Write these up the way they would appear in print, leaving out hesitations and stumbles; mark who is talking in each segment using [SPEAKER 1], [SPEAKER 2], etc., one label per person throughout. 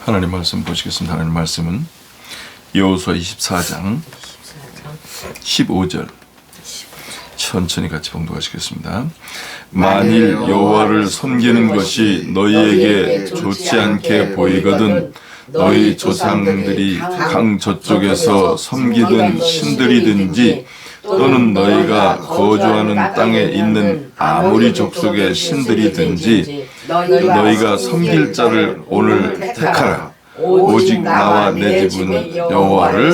[SPEAKER 1] 하나님 말씀 보시겠습니다. 하나님 말씀은 여호수아 24장 15절 천천히 같이 봉독하시겠습니다. 만일 여호와를 섬기는 것이 너희에게 좋지 않게 보이거든 너희 조상들이 강 저쪽에서 섬기던 신들이든지 또는 너희가 거주하는 땅에 있는 아모리 족속의 신들이든지 너희가 섬길 자를 오늘 택하라. 오직 나와 내 집은 여호와를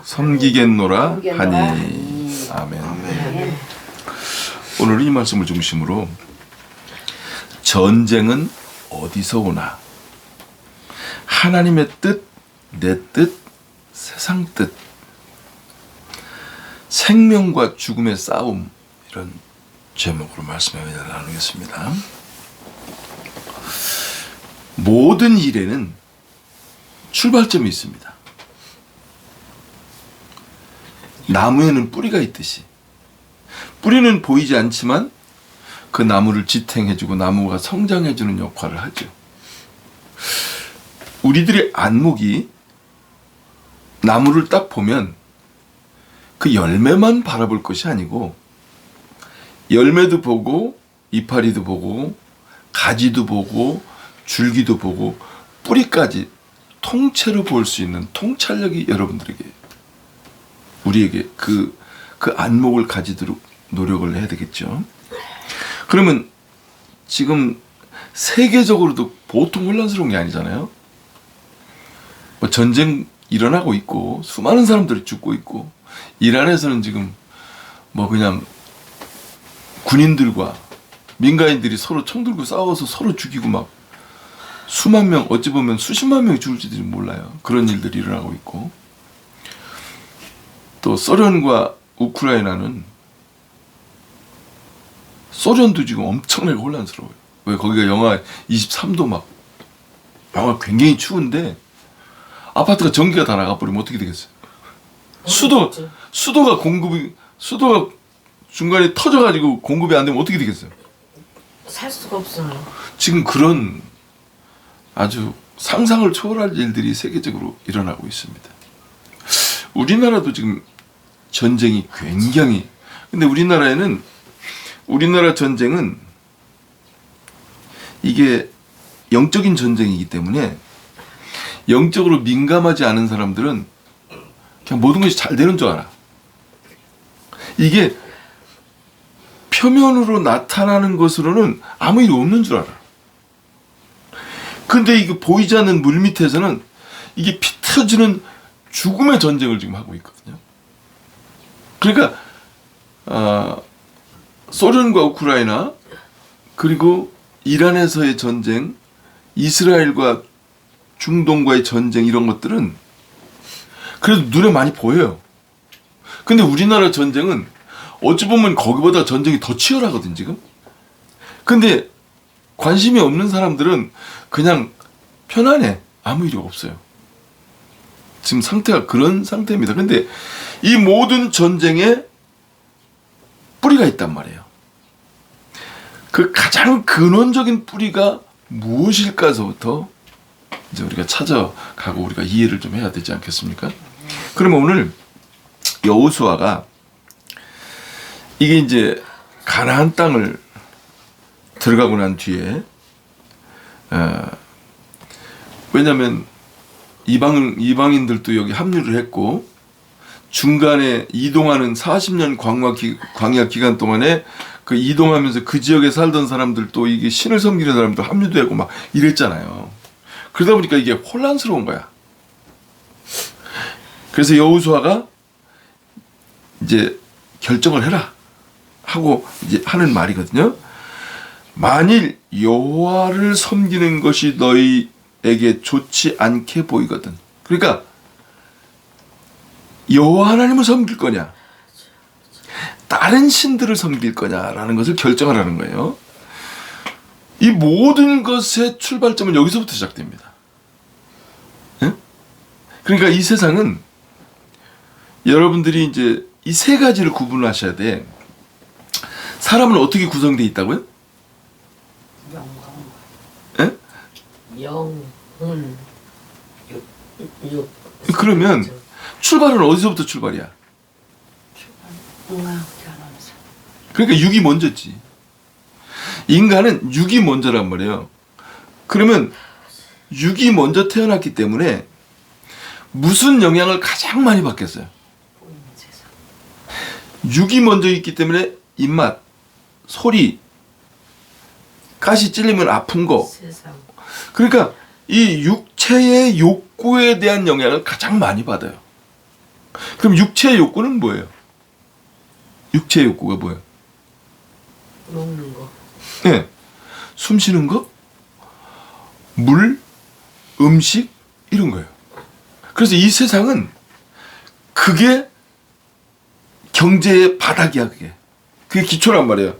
[SPEAKER 1] 섬기겠노라 하니. 아멘. 오늘 이 말씀을 중심으로 전쟁은 어디서 오나? 하나님의 뜻, 내 뜻, 세상 뜻, 생명과 죽음의 싸움, 이런 제목으로 말씀을 나누겠습니다. 모든 일에는 출발점이 있습니다. 나무에는 뿌리가 있듯이 뿌리는 보이지 않지만 그 나무를 지탱해주고 나무가 성장해주는 역할을 하죠. 우리들의 안목이 나무를 딱 보면 그 열매만 바라볼 것이 아니고 열매도 보고 이파리도 보고 가지도 보고 줄기도 보고 뿌리까지 통째로 볼 수 있는 통찰력이 여러분들에게 우리에게 그 안목을 가지도록 노력을 해야 되겠죠. 그러면 지금 세계적으로도 보통 혼란스러운 게 아니잖아요. 뭐 전쟁 일어나고 있고 수많은 사람들이 죽고 있고 이란에서는 지금 뭐 그냥 군인들과 민간인들이 서로 총 들고 싸워서 서로 죽이고 막 수만 명, 어찌 보면 수십만 명이 죽을지도 몰라요. 그런 일들이 일어나고 있고 또 소련과 우크라이나는 소련도 지금 엄청나게 혼란스러워요. 왜 거기가 영하 23도 막 영하 굉장히 추운데 아파트가 전기가 다 나가버리면 어떻게 되겠어요? 수도가 중간에 터져가지고 공급이 안 되면 어떻게 되겠어요?
[SPEAKER 2] 살 수가 없어요.
[SPEAKER 1] 지금 그런 아주 상상을 초월할 일들이 세계적으로 일어나고 있습니다. 우리나라도 지금 전쟁이 굉장히 근데 우리나라 전쟁은 이게 영적인 전쟁이기 때문에 영적으로 민감하지 않은 사람들은 그냥 모든 것이 잘 되는 줄 알아. 이게 표면으로 나타나는 것으로는 아무 일이 없는 줄 알아. 근데 이게 보이지 않는 물 밑에서는 이게 피 터지는 죽음의 전쟁을 지금 하고 있거든요. 그러니까 소련과 우크라이나 그리고 이란에서의 전쟁, 이스라엘과 중동과의 전쟁 이런 것들은 그래도 눈에 많이 보여요. 근데 우리나라 전쟁은 어찌 보면 거기보다 전쟁이 더 치열하거든 지금. 근데 관심이 없는 사람들은 그냥 편안해. 아무 일이 없어요. 지금 상태가 그런 상태입니다. 근데 이 모든 전쟁에 뿌리가 있단 말이에요. 그 가장 근원적인 뿌리가 무엇일까서부터 이제 우리가 찾아가고 우리가 이해를 좀 해야 되지 않겠습니까? 그러면 오늘 여호수아가 이게 이제 가나안 땅을 들어가고 난 뒤에 왜냐하면 이방인들도 여기 합류를 했고 중간에 이동하는 40년 광야 기간 동안에 그 이동하면서 그 지역에 살던 사람들도 이게 신을 섬기는 사람도 합류도 하고 막 이랬잖아요. 그러다 보니까 이게 혼란스러운 거야. 그래서 여호수아가 이제 결정을 해라 하고 이제 하는 말이거든요. 만일 여호와를 섬기는 것이 너희에게 좋지 않게 보이거든. 그러니까 여호와 하나님을 섬길 거냐 다른 신들을 섬길 거냐라는 것을 결정하라는 거예요. 이 모든 것의 출발점은 여기서부터 시작됩니다. 예? 그러니까 이 세상은 여러분들이 이제 이 세 가지를 구분하셔야 돼. 사람은 어떻게 구성되어 있다고요? 예?
[SPEAKER 2] 영, 혼, 육.
[SPEAKER 1] 그러면 출발은 어디서부터 출발이야?
[SPEAKER 2] 뭔가 태어나면서.
[SPEAKER 1] 그러니까 육이 먼저지. 인간은 육이 먼저란 말이에요. 그러면 육이 먼저 태어났기 때문에 무슨 영향을 가장 많이 받겠어요?
[SPEAKER 2] 보이는 세상.
[SPEAKER 1] 육이 먼저 있기 때문에 입맛, 소리, 가시 찔리면 아픈 거.
[SPEAKER 2] 세상.
[SPEAKER 1] 그러니까 이 육체의 욕구에 대한 영향을 가장 많이 받아요. 그럼 육체의 욕구는 뭐예요? 육체의 욕구가 뭐예요?
[SPEAKER 2] 먹는 거.
[SPEAKER 1] 네. 숨 쉬는 거, 물, 음식 이런 거예요. 그래서 이 세상은 그게 경제의 바닥이야. 그게 기초란 말이에요.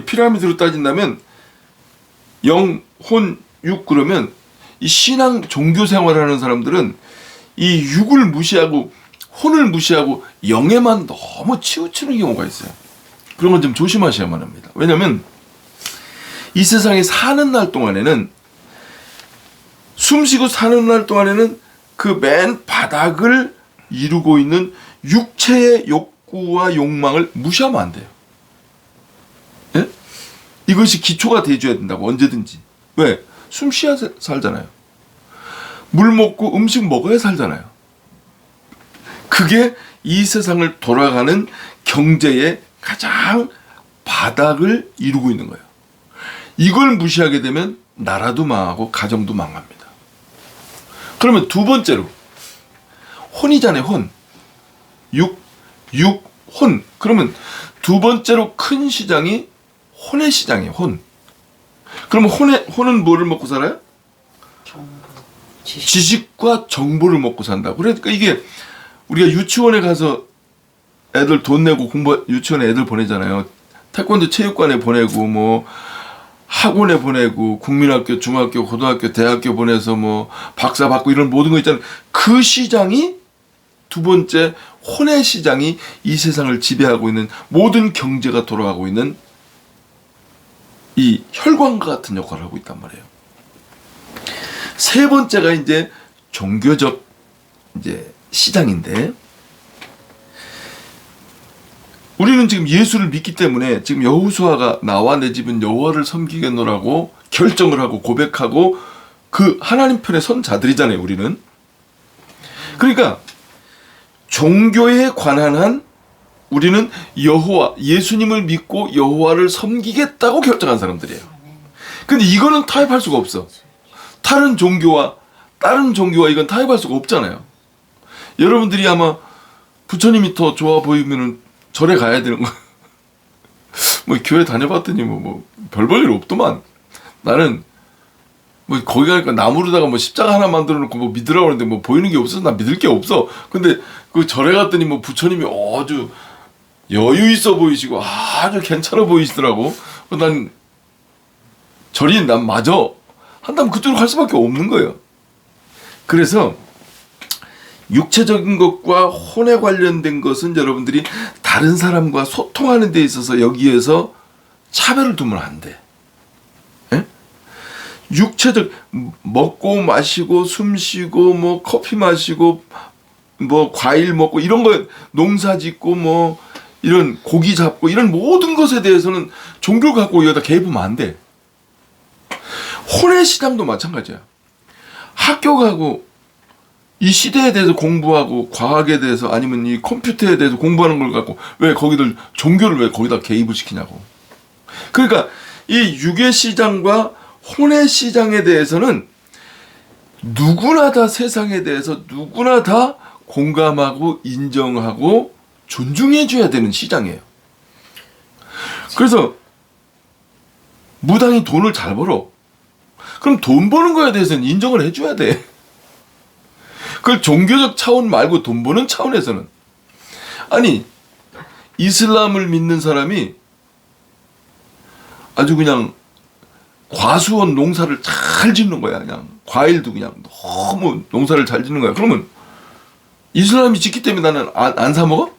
[SPEAKER 1] 피라미드로 따진다면 영, 혼, 육 그러면 이 신앙 종교 생활하는 사람들은 이 육을 무시하고 혼을 무시하고 영에만 너무 치우치는 경우가 있어요. 그런 건 좀 조심하셔야만 합니다. 왜냐하면 이 세상에 사는 날 동안에는 숨쉬고 사는 날 동안에는 그 맨 바닥을 이루고 있는 육체의 욕구와 욕망을 무시하면 안 돼요. 예? 이것이 기초가 돼줘야 된다고 언제든지. 왜? 숨 쉬어야 살잖아요. 물 먹고 음식 먹어야 살잖아요. 그게 이 세상을 돌아가는 경제의 가장 바닥을 이루고 있는 거예요. 이걸 무시하게 되면 나라도 망하고 가정도 망합니다. 그러면 두 번째로 혼이잖아요. 혼. 혼. 그러면 두 번째로 큰 시장이 혼의 시장이에요. 혼. 그러면 혼은 뭐를 먹고 살아요?
[SPEAKER 2] 정보.
[SPEAKER 1] 지식과 정보를 먹고 산다. 그러니까 이게 우리가 유치원에 가서 애들 돈 내고 유치원에 애들 보내잖아요. 태권도 체육관에 보내고 뭐 학원에 보내고 국민학교, 중학교, 고등학교, 대학교 보내서 뭐 박사 받고 이런 모든 거 있잖아요. 그 시장이 두 번째 혼의 시장이 이 세상을 지배하고 있는 모든 경제가 돌아가고 있는 이 혈관과 같은 역할을 하고 있단 말이에요. 세 번째가 이제 종교적 이제 시장인데 우리는 지금 예수를 믿기 때문에 지금 여호수아가 나와 내 집은 여호와를 섬기겠노라고 결정을 하고 고백하고 그 하나님 편에 선 자들이잖아요. 우리는. 그러니까 종교에 관한 한 우리는 여호와 예수님을 믿고 여호와를 섬기겠다고 결정한 사람들이에요. 근데 이거는 타협할 수가 없어. 다른 종교와 이건 타협할 수가 없잖아요. 여러분들이 아마 부처님이 더 좋아 보이면은 절에 가야 되는 거. 뭐 교회 다녀봤더니 뭐 별 볼 일 없더만. 나는 뭐 거기 가니까 나무로다가 뭐 십자가 하나 만들어 놓고 뭐 믿으라고 하는데 뭐 보이는 게 없어서 나 믿을 게 없어. 근데 그 절에 갔더니 뭐 부처님이 아주 여유 있어 보이시고 아주 괜찮아 보이시더라고. 난 절이 난 맞아. 한다면 그쪽으로 갈 수밖에 없는 거예요. 그래서 육체적인 것과 혼에 관련된 것은 여러분들이 다른 사람과 소통하는 데 있어서 여기에서 차별을 두면 안 돼. 예? 육체적 먹고 마시고 숨 쉬고 뭐 커피 마시고 뭐 과일 먹고 이런 거 농사 짓고 뭐 이런 고기 잡고 이런 모든 것에 대해서는 종교를 갖고 여기다 개입하면 안 돼. 혼의 시장도 마찬가지야. 학교 가고 이 시대에 대해서 공부하고 과학에 대해서 아니면 이 컴퓨터에 대해서 공부하는 걸 갖고 왜 거기들 종교를 왜 거기다 개입을 시키냐고. 그러니까 이 육의 시장과 혼의 시장에 대해서는 누구나 다 세상에 대해서 누구나 다 공감하고 인정하고 존중해 줘야 되는 시장이에요. 그래서 무당이 돈을 잘 벌어. 그럼 돈 버는 거에 대해서는 인정을 해줘야 돼. 그걸 종교적 차원 말고 돈 버는 차원에서는. 아니 이슬람을 믿는 사람이 아주 그냥 과수원 농사를 잘 짓는 거야. 그냥 과일도 그냥 너무 농사를 잘 짓는 거야. 그러면 이슬람이 짓기 때문에 나는 안 사 먹어?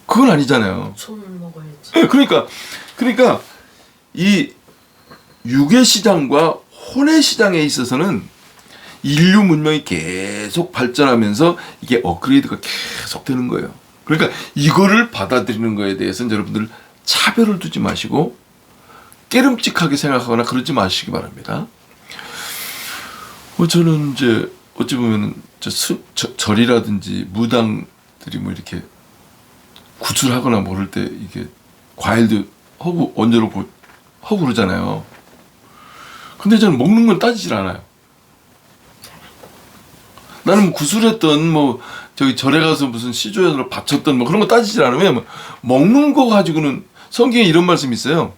[SPEAKER 1] 그건 아니잖아요.
[SPEAKER 2] 손을 먹어야지.
[SPEAKER 1] 네, 그러니까 이 육의 시장과 혼의 시장에 있어서는 인류 문명이 계속 발전하면서 이게 업그레이드가 계속 되는 거예요. 그러니까 이거를 받아들이는 거에 대해서는 여러분들 차별을 두지 마시고 깨름직하게 생각하거나 그러지 마시기 바랍니다. 저는 이제 어찌 보면 절이라든지 무당들이 뭐 이렇게 구출하거나 모를 때 이게 과일도 허구 언제로 허구 그러잖아요. 근데 저는 먹는 건 따지질 않아요. 나는 구슬했던 뭐 저기 절에 가서 무슨 시조연으로 바쳤던 뭐 그런 거 따지질 않아요. 왜냐면 먹는 거 가지고는 성경에 이런 말씀이 있어요.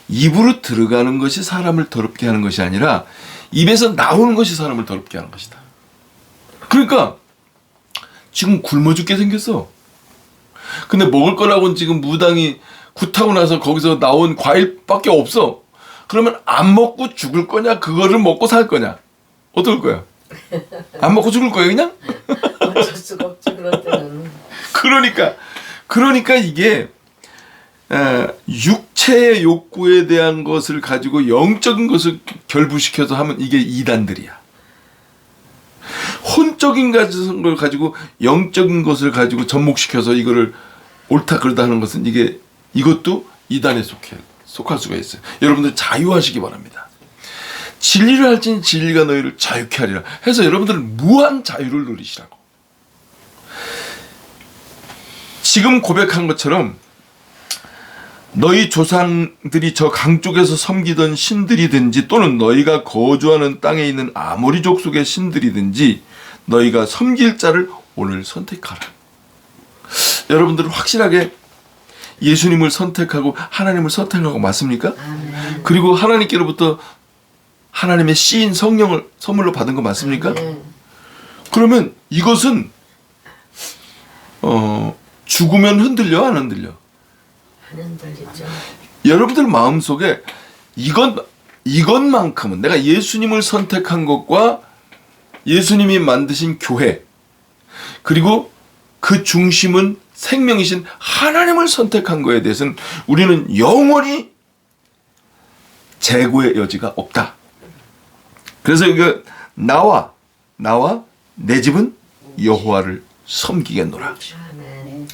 [SPEAKER 1] 입으로 들어가는 것이 사람을 더럽게 하는 것이 아니라 입에서 나오는 것이 사람을 더럽게 하는 것이다. 그러니까 지금 굶어 죽게 생겼어. 근데 먹을 거라고는 지금 무당이 굿하고 나서 거기서 나온 과일밖에 없어. 그러면 안 먹고 죽을 거냐, 그거를 먹고 살 거냐, 어떨 거야? 안 먹고 죽을 거야 그냥?
[SPEAKER 2] 어쩔 수가 없지 그럴 때는.
[SPEAKER 1] 그러니까 이게 육체의 욕구에 대한 것을 가지고 영적인 것을 결부시켜서 하면 이게 이단들이야. 혼적인 걸 가지고 영적인 것을 가지고 접목시켜서 이거를 옳다 그르다 하는 것은 이것도 이단에 속할 수가 있어요. 여러분들 자유하시기 바랍니다. 진리를 할지니 진리가 너희를 자유케 하리라 해서 여러분들은 무한 자유를 누리시라고. 지금 고백한 것처럼 너희 조상들이 저 강 쪽에서 섬기던 신들이든지 또는 너희가 거주하는 땅에 있는 아모리족 속의 신들이든지 너희가 섬길 자를 오늘 선택하라. 여러분들은 확실하게 예수님을 선택하고 하나님을 선택하고 맞습니까?
[SPEAKER 2] 아멘.
[SPEAKER 1] 그리고 하나님께로부터 하나님의 씨인 성령을 선물로 받은 거 맞습니까?
[SPEAKER 2] 아멘.
[SPEAKER 1] 그러면 이것은 죽으면 흔들려 안 흔들려?
[SPEAKER 2] 안 흔들리죠.
[SPEAKER 1] 여러분들 마음속에 이것만큼은 내가 예수님을 선택한 것과 예수님이 만드신 교회 그리고 그 중심은 생명이신 하나님을 선택한 거에 대해서는 우리는 영원히 재고의 여지가 없다. 그래서 이거 나와 내 집은 여호와를 섬기겠노라.
[SPEAKER 2] 아멘.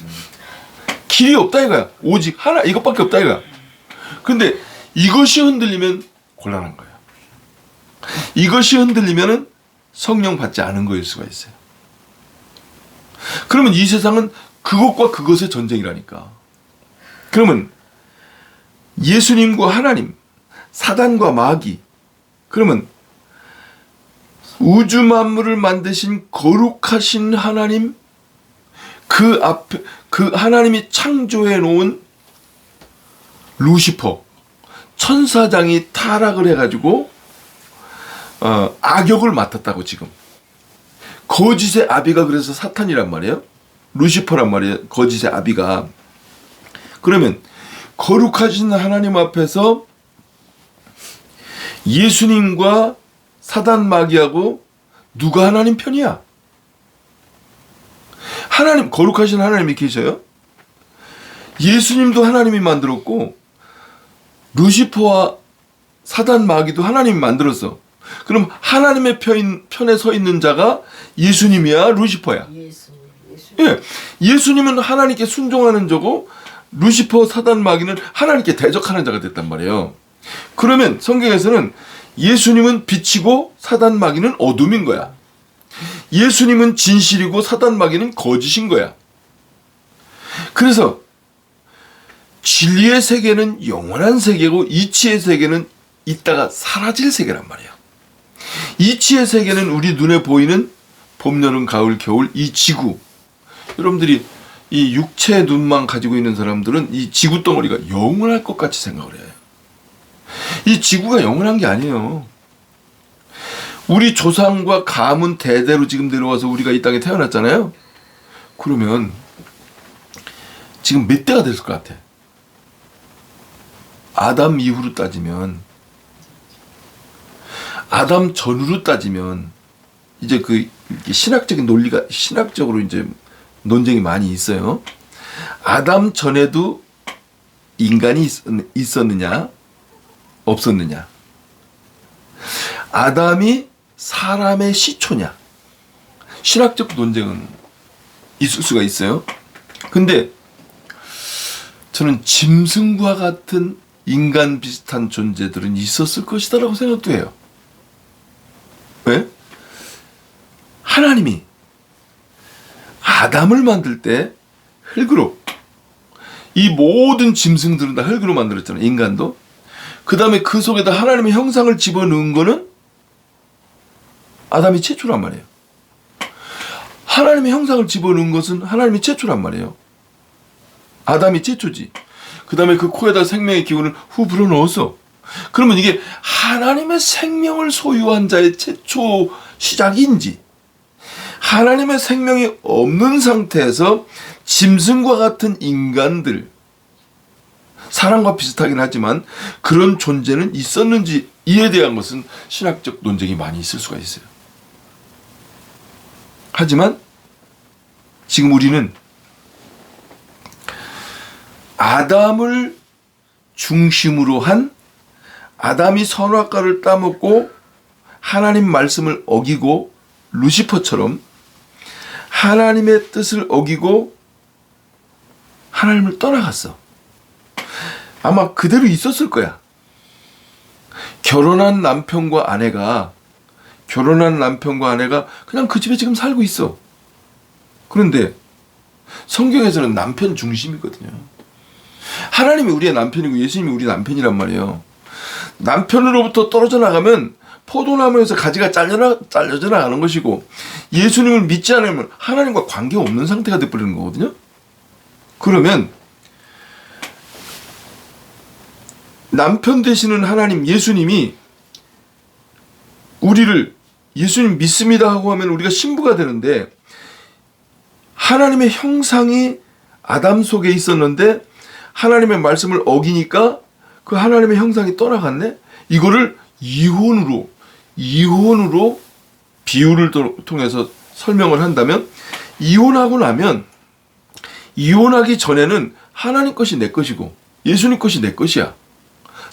[SPEAKER 1] 길이 없다 이거야. 오직 하나 이것밖에 없다 이거야. 근데 이것이 흔들리면 곤란한 거예요. 이것이 흔들리면은 성령 받지 않은 거일 수가 있어요. 그러면 이 세상은 그것과 그것의 전쟁이라니까. 그러면 예수님과 하나님, 사단과 마귀, 그러면 우주 만물을 만드신 거룩하신 하나님, 그 앞에 그 하나님이 창조해 놓은 루시퍼 천사장이 타락을 해가지고 악역을 맡았다고. 지금 거짓의 아비가 그래서 사탄이란 말이에요. 루시퍼란 말이에요. 거짓의 아비가. 그러면 거룩하신 하나님 앞에서 예수님과 사단 마귀하고 누가 하나님 편이야? 하나님, 거룩하신 하나님이 계셔요. 예수님도 하나님이 만들었고 루시퍼와 사단 마귀도 하나님이 만들었어. 그럼 하나님의 편에 서 있는 자가 예수님이야, 루시퍼야?
[SPEAKER 2] 예수님.
[SPEAKER 1] 예, 예수님은 하나님께 순종하는 자고 루시퍼, 사단 마귀는 하나님께 대적하는 자가 됐단 말이에요. 그러면 성경에서는 예수님은 빛이고 사단 마귀는 어둠인 거야. 예수님은 진실이고 사단 마귀는 거짓인 거야. 그래서 진리의 세계는 영원한 세계고 이치의 세계는 있다가 사라질 세계란 말이야. 이치의 세계는 우리 눈에 보이는 봄, 여름, 가을, 겨울 이 지구. 여러분들이 이 육체의 눈만 가지고 있는 사람들은 이 지구 덩어리가 영원할 것 같이 생각을 해요. 이 지구가 영원한 게 아니에요. 우리 조상과 가문 대대로 지금 내려와서 우리가 이 땅에 태어났잖아요. 그러면 지금 몇 대가 됐을 것 같아? 아담 이후로 따지면, 아담 전후로 따지면 이제 그 신학적인 논리가 신학적으로 이제 논쟁이 많이 있어요. 아담 전에도 인간이 있었느냐 없었느냐. 아담이 사람의 시초냐? 신학적 논쟁은 있을 수가 있어요. 근데 저는 짐승과 같은 인간 비슷한 존재들은 있었을 것이다라고 생각도 해요. 왜? 하나님이 아담을 만들 때 흙으로, 이 모든 짐승들은 다 흙으로 만들었잖아요. 인간도. 그 다음에 그 속에다 하나님의 형상을 집어넣은 거는 아담이 최초란 말이에요. 하나님의 형상을 집어넣은 것은 하나님이 최초란 말이에요. 아담이 최초지. 그 다음에 그 코에다 생명의 기운을 후 불어넣었어. 그러면 이게 하나님의 생명을 소유한 자의 최초 시작인지, 하나님의 생명이 없는 상태에서 짐승과 같은 인간들, 사람과 비슷하긴 하지만 그런 존재는 있었는지, 이에 대한 것은 신학적 논쟁이 많이 있을 수가 있어요. 하지만 지금 우리는 아담을 중심으로 한, 아담이 선악과를 따먹고 하나님 말씀을 어기고 루시퍼처럼 하나님의 뜻을 어기고 하나님을 떠나갔어. 아마 그대로 있었을 거야. 결혼한 남편과 아내가 그냥 그 집에 지금 살고 있어. 그런데 성경에서는 남편 중심이거든요. 하나님이 우리의 남편이고 예수님이 우리 남편이란 말이에요. 남편으로부터 떨어져 나가면 포도나무에서 가지가 잘려져 나가는 것이고, 예수님을 믿지 않으면 하나님과 관계없는 상태가 되어버리는 거거든요. 그러면 남편 되시는 하나님, 예수님이 우리를 예수님 믿습니다 하고 하면 우리가 신부가 되는데, 하나님의 형상이 아담 속에 있었는데 하나님의 말씀을 어기니까 그 하나님의 형상이 떠나갔네. 이거를 이혼으로 비유를 통해서 설명을 한다면, 이혼하고 나면, 이혼하기 전에는 하나님 것이 내 것이고 예수님 것이 내 것이야.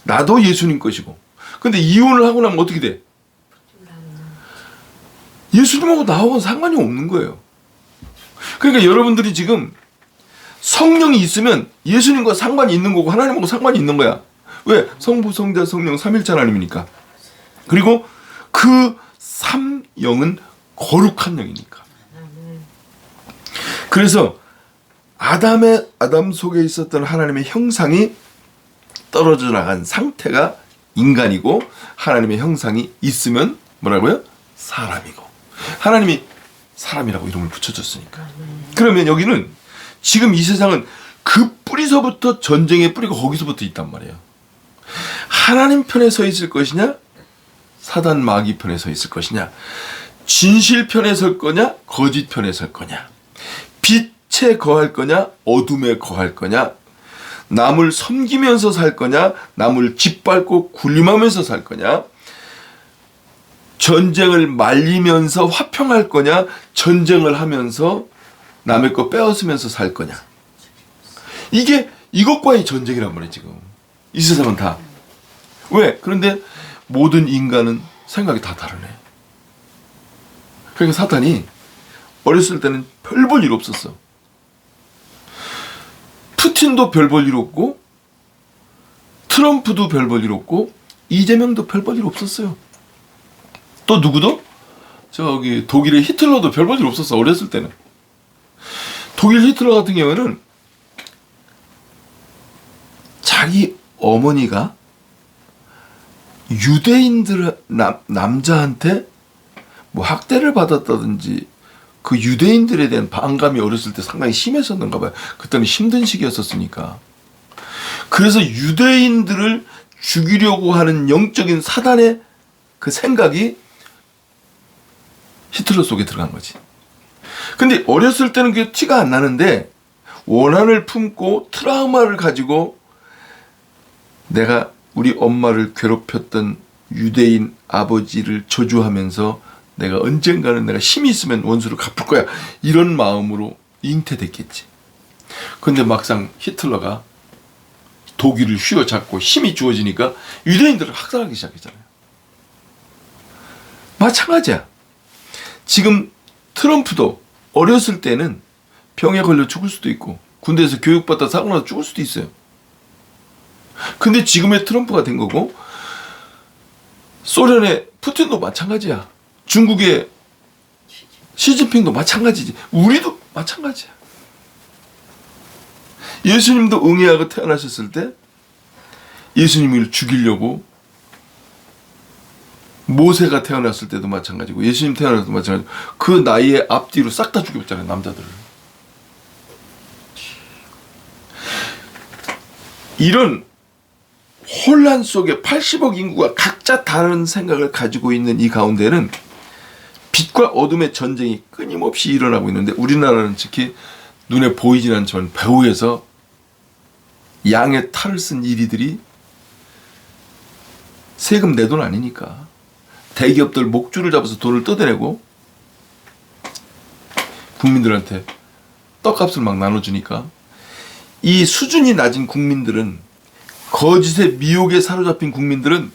[SPEAKER 1] 나도 예수님 것이고. 근데 이혼을 하고 나면 어떻게 돼? 예수님하고 나하고는 상관이 없는 거예요. 그러니까 여러분들이 지금 성령이 있으면 예수님과 상관이 있는 거고 하나님하고 상관이 있는 거야. 왜? 성부, 성자, 성령 삼일체 하나님이니까. 그리고 그 삼영은 거룩한 영이니까. 그래서 아담 속에 있었던 하나님의 형상이 떨어져 나간 상태가 인간이고, 하나님의 형상이 있으면 뭐라고요? 사람이고. 하나님이 사람이라고 이름을 붙여줬으니까. 그러면 여기는 지금 이 세상은 그 뿌리서부터 전쟁의 뿌리가 거기서부터 있단 말이에요. 하나님 편에 서 있을 것이냐, 사단 마귀 편에 서 있을 것이냐, 진실 편에 설 거냐, 거짓 편에 설 거냐, 빛에 거할 거냐, 어둠에 거할 거냐, 남을 섬기면서 살 거냐, 남을 짓밟고 군림하면서 살 거냐, 전쟁을 말리면서 화평할 거냐, 전쟁을 하면서 남의 거 빼앗으면서 살 거냐. 이게 이것과의 전쟁이란 말이에요. 지금 이 세상은 다. 왜? 그런데 모든 인간은 생각이 다 다르네. 그러니까 사탄이 어렸을 때는 별 볼 일 없었어. 푸틴도 별 볼 일 없고, 트럼프도 별 볼 일 없고, 이재명도 별 볼 일 없었어요. 또 누구도? 저기 독일의 히틀러도 별 볼 일 없었어. 어렸을 때는. 독일 히틀러 같은 경우에는 자기 어머니가 유대인들 남자한테 뭐 학대를 받았다든지 그 유대인들에 대한 반감이 어렸을 때 상당히 심했었는가 봐요. 그때는 힘든 시기였었으니까. 그래서 유대인들을 죽이려고 하는 영적인 사단의 그 생각이 히틀러 속에 들어간 거지. 근데 어렸을 때는 그게 티가 안 나는데, 원한을 품고 트라우마를 가지고 내가 우리 엄마를 괴롭혔던 유대인 아버지를 저주하면서 내가 언젠가는 내가 힘이 있으면 원수를 갚을 거야, 이런 마음으로 잉태됐겠지. 근데 막상 히틀러가 독일을 휘어잡고 힘이 주어지니까 유대인들을 학살하기 시작했잖아요. 마찬가지야. 지금 트럼프도 어렸을 때는 병에 걸려 죽을 수도 있고 군대에서 교육받다 사고 나서 죽을 수도 있어요. 근데 지금의 트럼프가 된 거고 소련의 푸틴도 마찬가지야. 중국의 시진핑도 마찬가지지. 우리도 마찬가지야. 예수님도 응애하고 태어나셨을 때 예수님을 죽이려고 모세가 태어났을 때도 마찬가지고 예수님 태어났을 때도 마찬가지고 그 나이에 앞뒤로 싹 다 죽였잖아요. 남자들을. 이런 혼란 속에 80억 인구가 각자 다른 생각을 가지고 있는 이 가운데는 빛과 어둠의 전쟁이 끊임없이 일어나고 있는데 우리나라는 특히 눈에 보이진 않지만 배후에서 양의 탈을 쓴 이리들이 세금 내 돈 아니니까 대기업들 목줄을 잡아서 돈을 뜯어내고 국민들한테 떡값을 막 나눠주니까 이 수준이 낮은 국민들은 거짓의 미혹에 사로잡힌 국민들은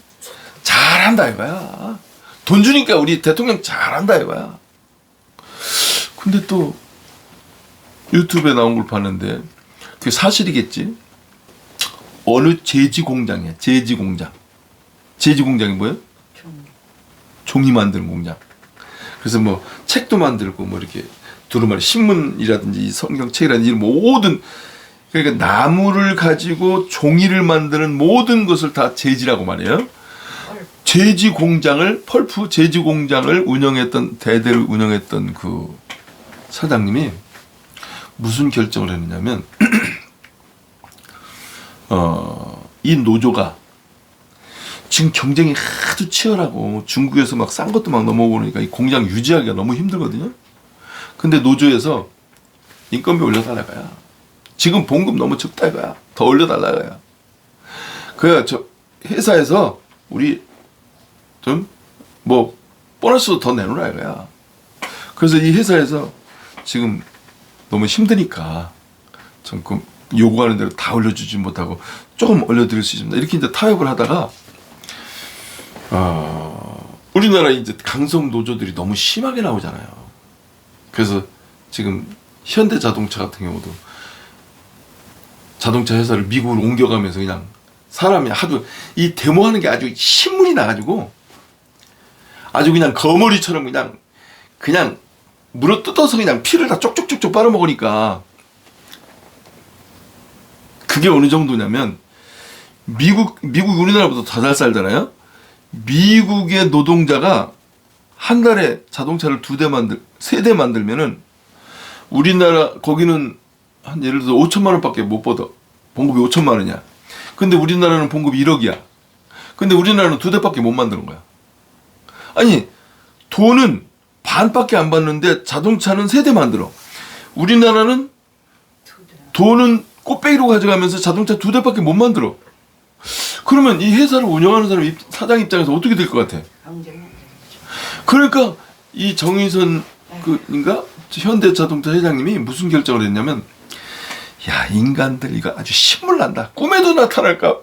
[SPEAKER 1] 잘한다 이거야. 돈 주니까 우리 대통령 잘한다 이거야. 근데 또 유튜브에 나온 걸 봤는데 그게 사실이겠지. 어느 제지공장이야. 제지공장. 제지공장이 뭐예요? 종이 만드는 공장. 그래서 뭐 책도 만들고 뭐 이렇게 두루마리 신문이라든지 성경책이라든지 모든 그러니까 나무를 가지고 종이를 만드는 모든 것을 다 제지라고 말해요. 제지 공장을 펄프 제지 공장을 운영했던 대대를 운영했던 그 사장님이 무슨 결정을 했느냐면 이 노조가 지금 경쟁이 하도 치열하고 중국에서 막 싼 것도 막 넘어오니까 이 공장 유지하기가 너무 힘들거든요. 근데 노조에서 인건비 올려달라고요. 지금 봉급 너무 적다 이거야. 더 올려달라고요. 그래야 저 회사에서 우리 좀 뭐 보너스도 더 내놓으라 이거야. 그래서 이 회사에서 지금 너무 힘드니까 좀 요구하는 대로 다 올려주지 못하고 조금 올려드릴 수 있습니다. 이렇게 이제 타협을 하다가 우리나라 이제 강성 노조들이 너무 심하게 나오잖아요. 그래서 지금 현대자동차 같은 경우도 자동차 회사를 미국으로 옮겨가면서 그냥 사람이 하도 이 데모하는 게 아주 신문이 나가지고 아주 그냥 거머리처럼 그냥 물어 뜯어서 그냥 피를 다 쪽쪽쪽쪽 빨아먹으니까 그게 어느 정도냐면 미국 우리나라보다 더 잘 살잖아요. 미국의 노동자가 한 달에 자동차를 3대 만들면은 우리나라 거기는 한 예를 들어서 5천만 원밖에 못 받아. 봉급이 5천만 원이야. 근데 우리나라는 봉급이 1억이야. 근데 우리나라는 2대밖에 못 만드는 거야. 아니 돈은 반밖에 안 받는데 자동차는 3대 만들어. 우리나라는 돈은 꽃배기로 가져가면서 자동차 2대밖에 못 만들어. 그러면 이 회사를 운영하는 사람 사장 입장에서 어떻게 될 것 같아? 그러니까 이 정의선 그인가 현대자동차 회장님이 무슨 결정을 했냐면 야 인간들 이거 아주 신물난다. 꿈에도 나타날까?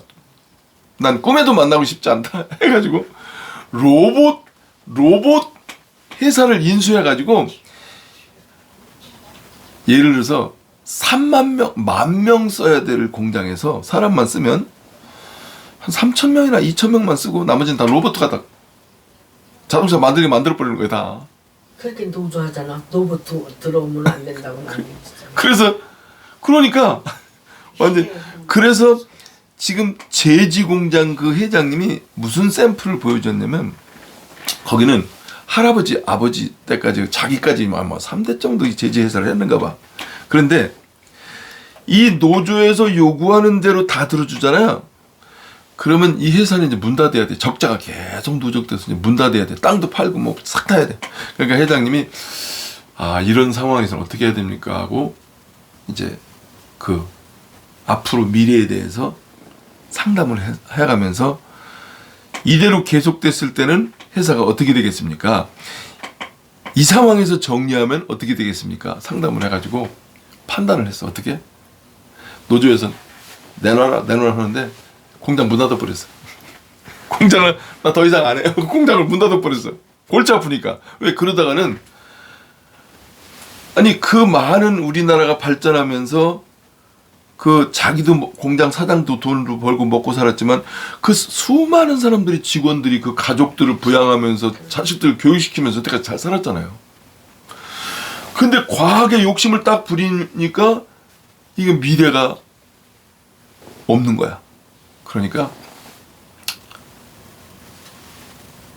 [SPEAKER 1] 난 꿈에도 만나고 싶지 않다. 해가지고 로봇 회사를 인수해가지고 예를 들어서 3만 명, 10,000명 써야 될 공장에서 사람만 쓰면 한 3,000명이나 2,000명만 쓰고 나머지는 다 로봇가 다 자동차 만들어버리는 거야 다.
[SPEAKER 2] 그렇게 노조하잖아. 로봇 들어오면 안 된다고 나는 진짜.
[SPEAKER 1] 그래서 그러니까 완전 그래서 지금 제지 공장 그 회장님이 무슨 샘플을 보여줬냐면 거기는 할아버지 아버지 때까지 자기까지 아마 3대 정도 제지 회사를 했는가 봐. 그런데 이 노조에서 요구하는 대로 다 들어주잖아요. 그러면 이 회사는 이제 문 닫아야 돼. 적자가 계속 누적돼서 이제 문 닫아야 돼. 땅도 팔고 뭐 싹 타야 돼. 그러니까 회장님이 이런 상황에서는 어떻게 해야 됩니까 하고 이제 그 앞으로 미래에 대해서 상담을 해가면서 이대로 계속됐을 때는 회사가 어떻게 되겠습니까? 이 상황에서 정리하면 어떻게 되겠습니까? 상담을 해가지고 판단을 했어. 어떻게? 노조에서 내놔라 하는데 공장 문 닫아버렸어. 공장을 나 더 이상 안 해요. 공장을 문 닫아버렸어. 골치 아프니까. 왜 그러다가는 아니 그 많은 우리나라가 발전하면서 그 자기도 공장 사장도 돈을 벌고 먹고 살았지만 그 수많은 사람들이 직원들이 그 가족들을 부양하면서 자식들을 교육시키면서 여태까지 잘 살았잖아요. 근데 과하게 욕심을 딱 부리니까 이게 미래가 없는 거야. 그러니까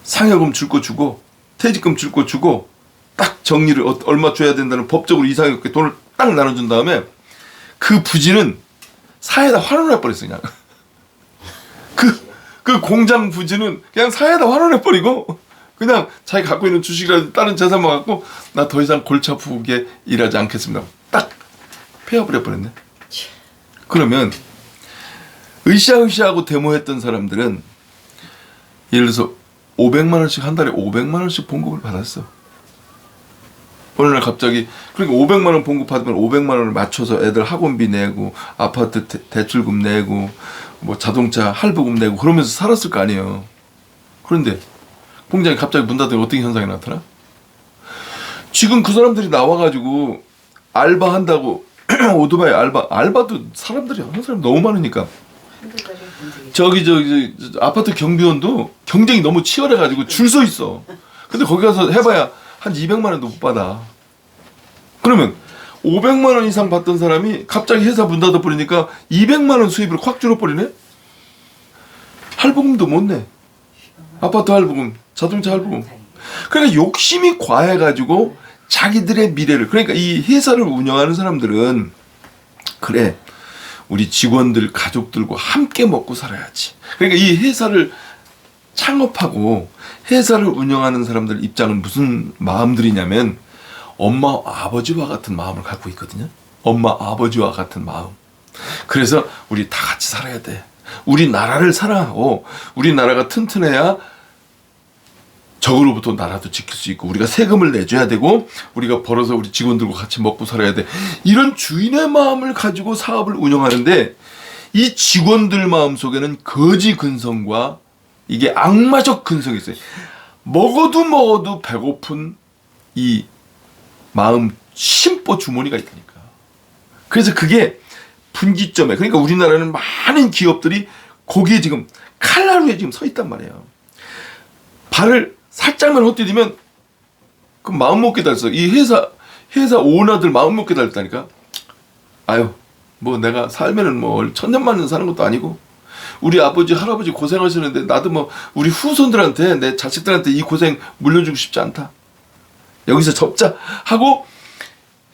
[SPEAKER 1] 상여금 줄 거 주고 퇴직금 줄 거 주고 딱 정리를 얼마 줘야 된다는 법적으로 이상하게 돈을 딱 나눠준 다음에 그 부지는 사회에다 환원해 버렸어 그냥. 그 공장 부지는 그냥 사회에다 환원해 버리고 그냥 자기 갖고 있는 주식이라든지 다른 재산만 갖고 나 더 이상 골치 아프게 일하지 않겠습니다. 딱 폐업을 해버렸네. 그러면 으쌰으쌰하고 데모했던 사람들은 예를 들어서 500만 원씩 한 달에 500만 원씩 봉급을 받았어. 어느 날 갑자기 그러니까 500만 원 봉급 받으면 500만 원을 맞춰서 애들 학원비 내고 아파트 대출금 내고 뭐 자동차 할부금 내고 그러면서 살았을 거 아니에요. 그런데 공장이 갑자기 문 닫으면 어떤 현상이 나타나? 지금 그 사람들이 나와가지고 알바한다고 오토바이 알바도 사람들이 하는 사람이 너무 많으니까 저기 아파트 경비원도 경쟁이 너무 치열해가지고 줄 서 있어. 근데 거기 가서 해봐야 한 200만 원도 못 받아. 그러면 500만 원 이상 받던 사람이 갑자기 회사 문 닫아버리니까 200만 원 수입을 확 줄어버리네? 할부금도 못 내. 아파트 할부금, 자동차 할부금. 그러니까 욕심이 과해가지고 자기들의 미래를, 그러니까 이 회사를 운영하는 사람들은 그래 우리 직원들 가족들과 함께 먹고 살아야지. 그러니까 이 회사를 창업하고 회사를 운영하는 사람들 입장은 무슨 마음들이냐면 엄마 아버지와 같은 마음을 갖고 있거든요. 엄마 아버지와 같은 마음. 그래서 우리 다 같이 살아야 돼. 우리 나라를 사랑하고 우리 나라가 튼튼해야 적으로부터 나라도 지킬 수 있고 우리가 세금을 내줘야 되고 우리가 벌어서 우리 직원들과 같이 먹고 살아야 돼. 이런 주인의 마음을 가지고 사업을 운영하는데 이 직원들 마음 속에는 거지 근성과 이게 악마적 근성이 있어요. 먹어도 배고픈 이 마음 심보 주머니가 있다니까. 그래서 그게 분기점에, 그러니까 우리나라는 많은 기업들이 거기에 지금 칼날위에 지금 서 있단 말이에요. 발을 살짝만 헛디디면 그 마음 먹게 달았어. 이 회사 오너들 마음 먹게 달았다니까. 아유 뭐 내가 살면은 뭐 천년만년 사는 것도 아니고 우리 아버지 할아버지 고생하시는데 나도 뭐 우리 후손들한테 내 자식들한테 이 고생 물려주고 싶지 않다. 여기서 접자 하고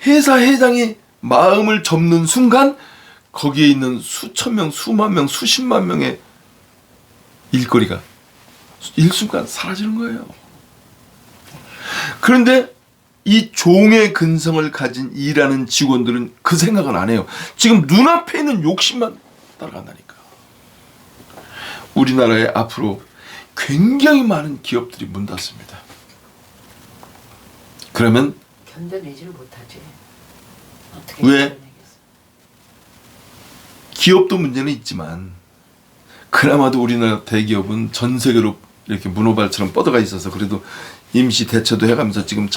[SPEAKER 1] 회사 회장이 마음을 접는 순간 거기에 있는 수천 명, 수만 명, 수십만 명의 일거리가 일순간 사라지는 거예요. 그런데 이 종의 근성을 가진 일하는 직원들은 그 생각은 안 해요. 지금 눈앞에 있는 욕심만 따라간다니까. 우리나라에 앞으로 굉장히 많은 기업들이 문 닫습니다. 그러면
[SPEAKER 2] 견뎌내지를 못하지. 어떻게
[SPEAKER 1] 왜?
[SPEAKER 2] 견뎌내겠어?
[SPEAKER 1] 기업도 문제는 있지만 그나마도 우리나라 대기업은 전 세계로 이렇게 문호발처럼 뻗어가 있어서 그래도 임시 대처도 해가면서 지금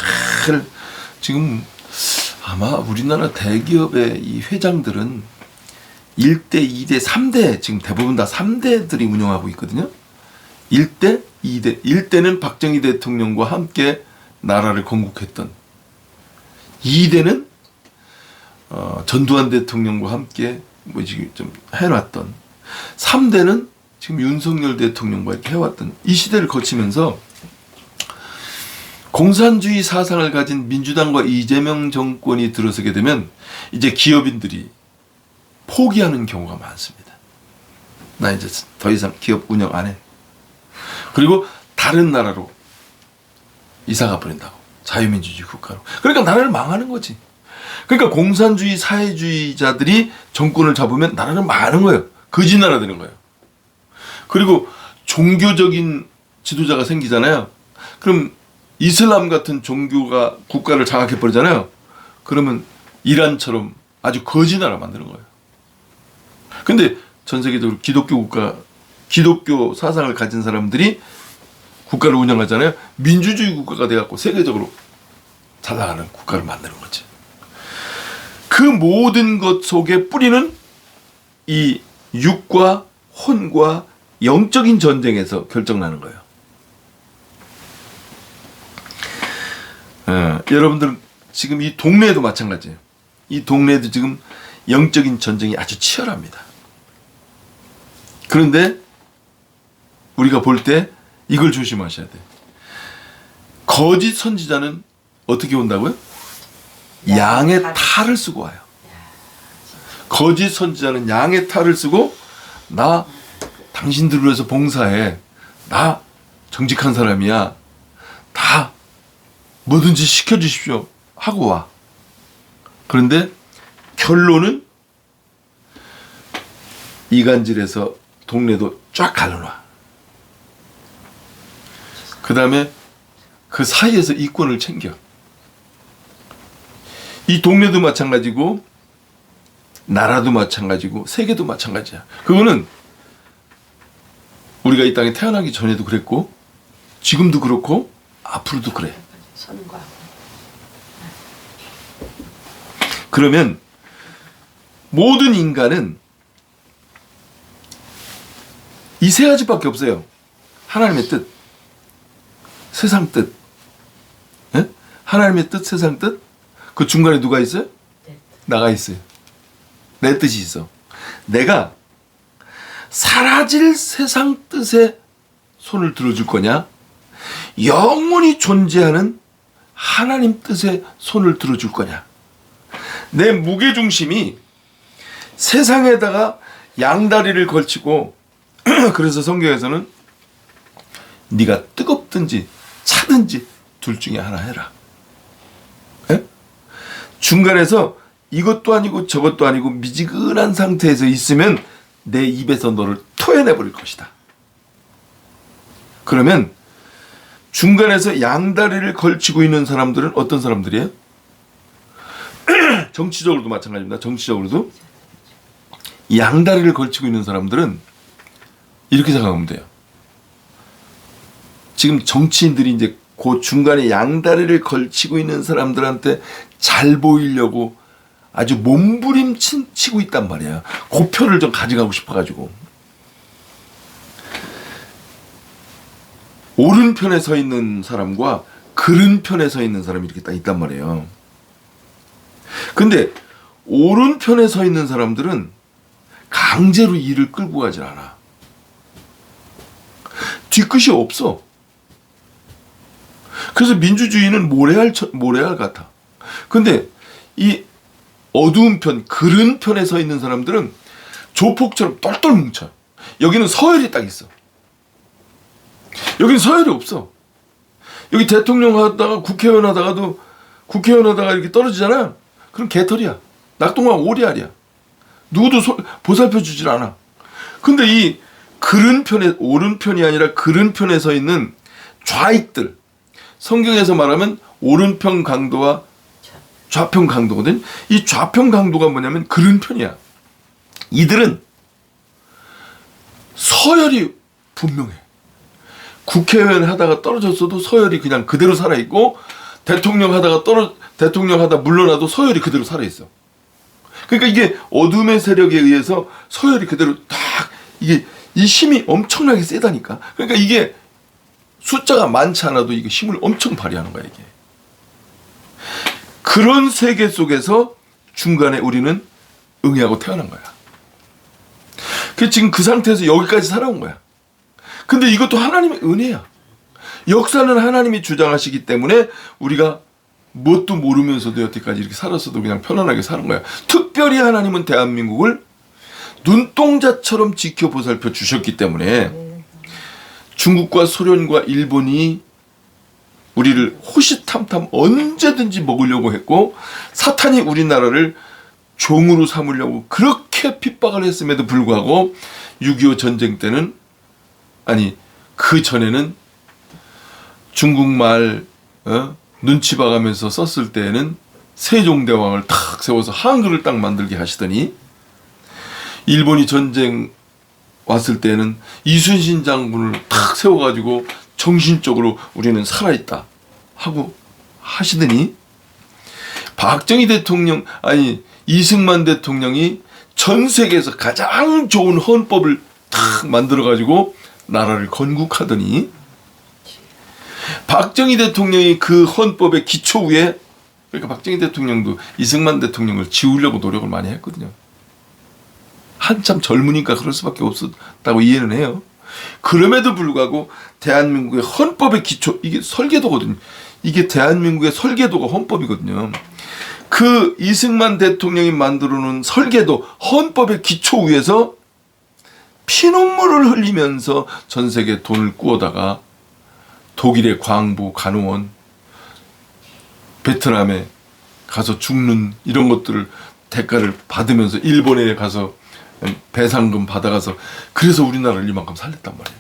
[SPEAKER 1] 아마 우리나라 대기업의 이 회장들은 1대, 2대, 3대 지금 대부분 다 3대들이 운영하고 있거든요. 1대, 2대. 1대는 박정희 대통령과 함께 나라를 건국했던, 2대는 전두환 대통령과 함께 뭐 지금 좀 해놨던, 3대는 지금 윤석열 대통령과 이렇게 해왔던 이 시대를 거치면서 공산주의 사상을 가진 민주당과 이재명 정권이 들어서게 되면 이제 기업인들이 포기하는 경우가 많습니다. 나 이제 더 이상 기업 운영 안 해. 그리고 다른 나라로 이사가 버린다고. 자유민주주의 국가로. 그러니까 나라를 망하는 거지. 그러니까 공산주의 사회주의자들이 정권을 잡으면 나라는 망하는 거예요. 거지 나라 되는 거예요. 그리고 종교적인 지도자가 생기잖아요. 그럼 이슬람 같은 종교가 국가를 장악해 버리잖아요. 그러면 이란처럼 아주 거지 나라 만드는 거예요. 근데 전 세계적으로 기독교 국가, 기독교 사상을 가진 사람들이 국가를 운영하잖아요. 민주주의 국가가 돼갖고 세계적으로 잘 나가는 국가를 만드는 거지. 그 모든 것 속에 뿌리는 이 육과 혼과 영적인 전쟁에서 결정나는 거예요. 여러분들 지금 이 동네에도 마찬가지예요. 이 동네에도 지금 영적인 전쟁이 아주 치열합니다. 그런데 우리가 볼 때 이걸 조심하셔야 돼요. 거짓 선지자는 어떻게 온다고요? 양의 탈을 쓰고 와요. 거짓 선지자는 양의 탈을 쓰고 나 당신들을 위해서 봉사해. 나 정직한 사람이야. 다 뭐든지 시켜주십시오. 하고 와. 그런데 결론은 이간질해서 동네도 쫙 갈라놔. 그 다음에 그 사이에서 이권을 챙겨. 이 동네도 마찬가지고 나라도 마찬가지고 세계도 마찬가지야. 그거는 우리가 이 땅에 태어나기 전에도 그랬고 지금도 그렇고 앞으로도 그래.
[SPEAKER 2] 선과
[SPEAKER 1] 그러면 모든 인간은 이 세 가지밖에 없어요. 하나님의 뜻, 세상 뜻. 예? 하나님의 뜻, 세상 뜻. 그 중간에 누가 있어요? 나가 있어요. 내 뜻이 있어. 내가 사라질 세상 뜻에 손을 들어줄 거냐? 영원히 존재하는 하나님 뜻에 손을 들어줄 거냐? 내 무게중심이 세상에다가 양다리를 걸치고 그래서 성경에서는 네가 뜨겁든지 차든지 둘 중에 하나 해라. 에? 중간에서 이것도 아니고 저것도 아니고 미지근한 상태에서 있으면 내 입에서 너를 토해내버릴 것이다. 그러면 중간에서 양다리를 걸치고 있는 사람들은 어떤 사람들이에요? 정치적으로도 마찬가지입니다. 정치적으로도 양다리를 걸치고 있는 사람들은 이렇게 생각하면 돼요. 지금 정치인들이 이제 그 중간에 양다리를 걸치고 있는 사람들한테 잘 보이려고 아주 몸부림치고 있단 말이야. 그 표를 좀 가져가고 싶어가지고. 오른편에 서 있는 사람과 그른편에 서 있는 사람이 이렇게 딱 있단 말이에요. 근데 오른편에 서 있는 사람들은 강제로 일을 끌고 가질 않아. 뒤끝이 없어. 그래서 민주주의는 모래알 같아. 근데 이 어두운 편, 그른 편에 서 있는 사람들은 조폭처럼 똘똘 뭉쳐. 여기는 서열이 딱 있어. 여기는 서열이 없어. 여기 대통령 하다가 국회의원 하다가 이렇게 떨어지잖아. 그럼 개털이야. 낙동강 오리알이야. 누구도 보살펴 주질 않아. 근데 이 그른 편에, 오른편이 아니라 그른 편에 서 있는 좌익들. 성경에서 말하면 오른편 강도와 좌편 강도거든. 이 좌편 강도가 뭐냐면 그른 편이야. 이들은 서열이 분명해. 국회의원 하다가 떨어졌어도 서열이 그냥 그대로 살아있고, 대통령 하다 물러나도 서열이 그대로 살아있어. 그러니까 이게 어둠의 세력에 의해서 서열이 그대로 딱, 이게 이 힘이 엄청나게 세다니까. 그러니까 이게 숫자가 많지 않아도 이게 힘을 엄청 발휘하는 거야, 이게. 그런 세계 속에서 중간에 우리는 응애하고 태어난 거야. 그 지금 그 상태에서 여기까지 살아온 거야. 근데 이것도 하나님의 은혜야. 역사는 하나님이 주장하시기 때문에 우리가 뭣도 모르면서도 여태까지 이렇게 살았어도 그냥 편안하게 사는 거야. 특별히 하나님은 대한민국을 눈동자처럼 지켜 보살펴 주셨기 때문에 중국과 소련과 일본이 우리를 호시탐탐 언제든지 먹으려고 했고, 사탄이 우리나라를 종으로 삼으려고 그렇게 핍박을 했음에도 불구하고 6.25 전쟁 때는, 아니 그 전에는 중국말 눈치 봐가면서 썼을 때에는 세종대왕을 탁 세워서 한글을 딱 만들게 하시더니, 일본이 전쟁 왔을 때는 이순신 장군을 탁 세워가지고 정신적으로 우리는 살아있다 하고 하시더니 박정희 대통령 아니 이승만 대통령이 전 세계에서 가장 좋은 헌법을 탁 만들어 가지고 나라를 건국하더니 박정희 대통령이 그 헌법의 기초 위에 그러니까 박정희 대통령도 이승만 대통령을 지우려고 노력을 많이 했거든요. 한참 젊으니까 그럴 수밖에 없었다고 이해는 해요. 그럼에도 불구하고 대한민국의 헌법의 기초 이게 설계도거든요. 이게 대한민국의 설계도가 헌법이거든요. 그 이승만 대통령이 만들어 놓은 설계도 헌법의 기초 위에서 피눈물을 흘리면서 전 세계 돈을 꾸어다가 독일의 광부 간호원 베트남에 가서 죽는 이런 것들을 대가를 받으면서 일본에 가서 배상금 받아가서 그래서 우리나라를 이만큼 살렸단 말이에요.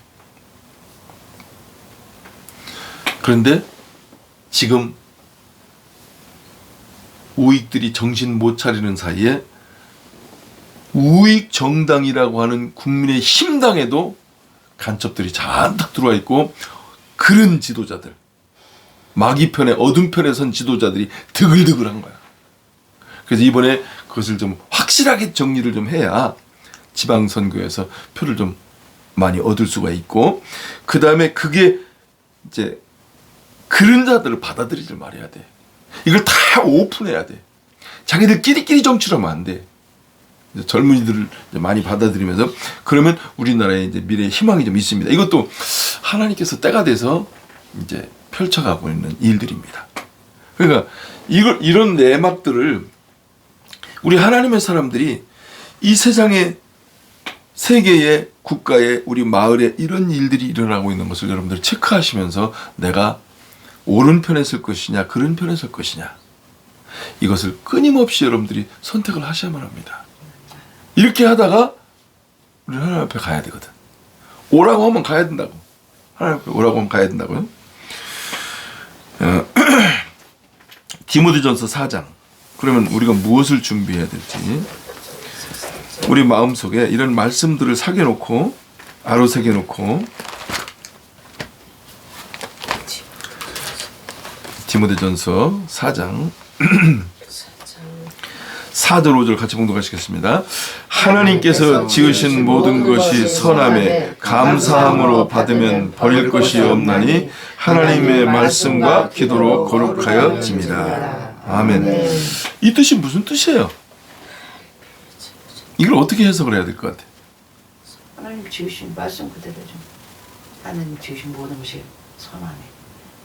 [SPEAKER 1] 그런데 지금 우익들이 정신 못 차리는 사이에 우익 정당이라고 하는 국민의 힘당에도 간첩들이 잔뜩 들어와 있고 그런 지도자들 마귀편에 어둠 편에 선 지도자들이 드글드글한 거야. 그래서 이번에 그것을 좀 확실하게 정리를 좀 해야 지방선거에서 표를 좀 많이 얻을 수가 있고 그 다음에 그게 이제 그런 자들을 받아들이질 말아야 돼. 이걸 다 오픈해야 돼. 자기들끼리 정치를 하면 안 돼. 젊은이들을 많이 받아들이면서 그러면 우리나라의 이제 미래의 희망이 좀 있습니다. 이것도 하나님께서 때가 돼서 이제 펼쳐가고 있는 일들입니다. 그러니까 이런 내막들을 우리 하나님의 사람들이 이 세상에 세계의 국가에 우리 마을에 이런 일들이 일어나고 있는 것을 여러분들 체크하시면서 내가 옳은 편에 설 것이냐 그런 편에 설 것이냐 이것을 끊임없이 여러분들이 선택을 하셔야만 합니다. 이렇게 하다가 우리 하나님 앞에 가야 되거든. 오라고 하면 가야 된다고. 하나님 앞에 오라고 하면 가야 된다고요. 디모데전서 4장. 그러면 우리가 무엇을 준비해야 될지 우리 마음속에 이런 말씀들을 새겨놓고 아로새겨놓고 디모데전서 4장 4절 5절 같이 봉독하시겠습니다. 하나님께서 지으신 모든 것이 선함에 감사함으로 받으면 버릴 것이 없나니 하나님의 말씀과 기도로 거룩하여 집니다. 아멘. 이 뜻이 무슨 뜻이에요? 이걸 어떻게 해석을 해야 될 것 같아요?
[SPEAKER 3] 하나님 지으신 말씀 그대로 좀 하나님 지으신 모든 것이 선하네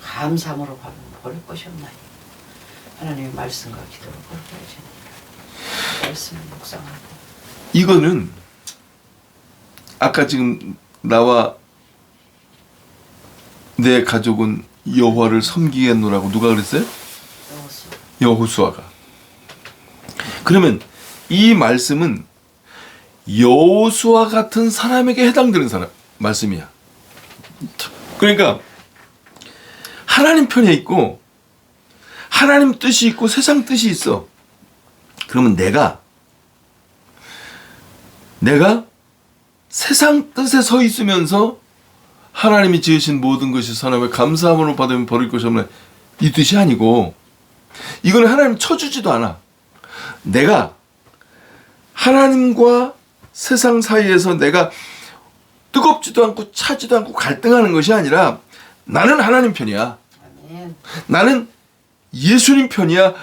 [SPEAKER 3] 감사함으로 받으면 버릴 것이 없나니 하나님의 말씀과 기도로 거룩하여 집니다. 말씀을 묵상하고
[SPEAKER 1] 이거는 아까 지금 나와 내 가족은 여호와를 섬기겠노라고 누가 그랬어요? 여호수아가. 그러면 이 말씀은 여호수아 같은 사람에게 해당되는 말씀이야. 그러니까 하나님 편에 있고 하나님 뜻이 있고 세상 뜻이 있어. 그러면 내가 세상 뜻에 서 있으면서 하나님이 지으신 모든 것이 선함에 감사함으로 받으면 버릴 것이 없는 이 뜻이 아니고 이거는 하나님 쳐주지도 않아. 내가 하나님과 세상 사이에서 내가 뜨겁지도 않고 차지도 않고 갈등하는 것이 아니라 나는 하나님 편이야.
[SPEAKER 3] 아멘.
[SPEAKER 1] 나는 예수님 편이야.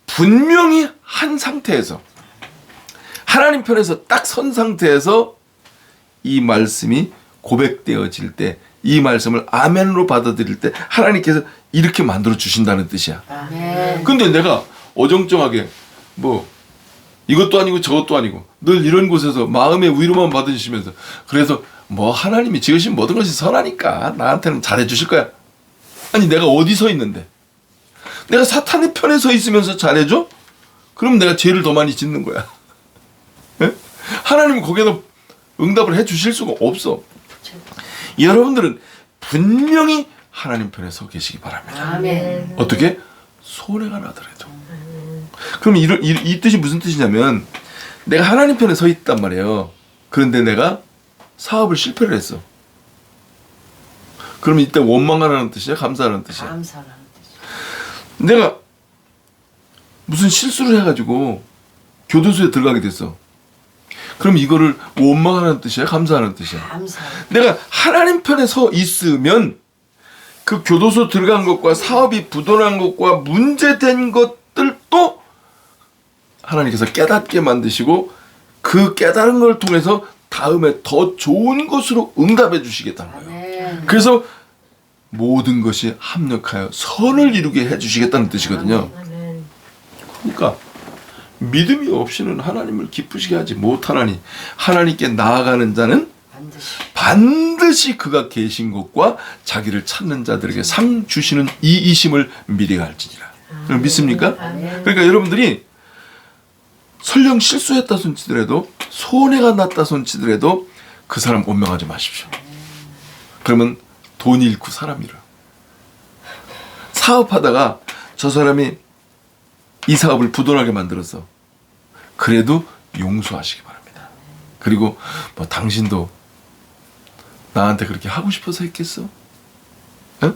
[SPEAKER 1] 분명히 한 상태에서 하나님 편에서 딱 선 상태에서 이 말씀이 고백되어질 때 이 말씀을 아멘으로 받아들일 때 하나님께서 이렇게 만들어 주신다는 뜻이야.
[SPEAKER 3] 아멘.
[SPEAKER 1] 근데 내가 어정쩡하게 뭐 이것도 아니고 저것도 아니고 늘 이런 곳에서 마음의 위로만 받으시면서 그래서 뭐 하나님이 지으신 모든 것이 선하니까 나한테는 잘해 주실 거야. 아니 내가 어디 서 있는데 내가 사탄의 편에 서 있으면서 잘해줘? 그럼 내가 죄를 더 많이 짓는 거야. 예? 하나님은 거기에다 응답을 해 주실 수가 없어. 여러분들은 분명히 하나님 편에 서 계시기 바랍니다.
[SPEAKER 3] 아멘.
[SPEAKER 1] 어떻게? 손해가 나더라도. 그럼 이 뜻이 무슨 뜻이냐면 내가 하나님 편에 서 있단 말이에요. 그런데 내가 사업을 실패를 했어. 그러면 이때 원망하라는 뜻이야? 감사하라는 뜻이야?
[SPEAKER 3] 감사라는 뜻이죠.
[SPEAKER 1] 내가 무슨 실수를 해가지고 교도소에 들어가게 됐어. 그럼 이거를 원망하라는 뜻이야? 감사하라는 뜻이야?
[SPEAKER 3] 감사.
[SPEAKER 1] 내가 하나님 편에 서 있으면 그 교도소 들어간 것과 사업이 부도난 것과 문제된 것들도 하나님께서 깨닫게 만드시고 그 깨달은 걸 통해서 다음에 더 좋은 것으로 응답해 주시겠다는 거예요.
[SPEAKER 3] 아멘.
[SPEAKER 1] 그래서 모든 것이 합력하여 선을 이루게 해 주시겠다는 뜻이거든요.
[SPEAKER 2] 아멘.
[SPEAKER 1] 그러니까 믿음이 없이는 하나님을 기쁘시게 하지 못하나니 하나님께 나아가는 자는 반드시 그가 계신 곳과 자기를 찾는 자들에게 상 주시는 이이심을 미리 알지니라. 그럼 믿습니까?
[SPEAKER 2] 아멘.
[SPEAKER 1] 그러니까 여러분들이 설령 실수했다 손치더라도 손해가 났다 손치더라도 그 사람 원망하지 마십시오. 그러면 돈 잃고 사람 잃어요. 사업하다가 저 사람이 이 사업을 부도나게 만들었어. 그래도 용서하시기 바랍니다. 그리고 뭐 당신도 나한테 그렇게 하고 싶어서 했겠어? 응?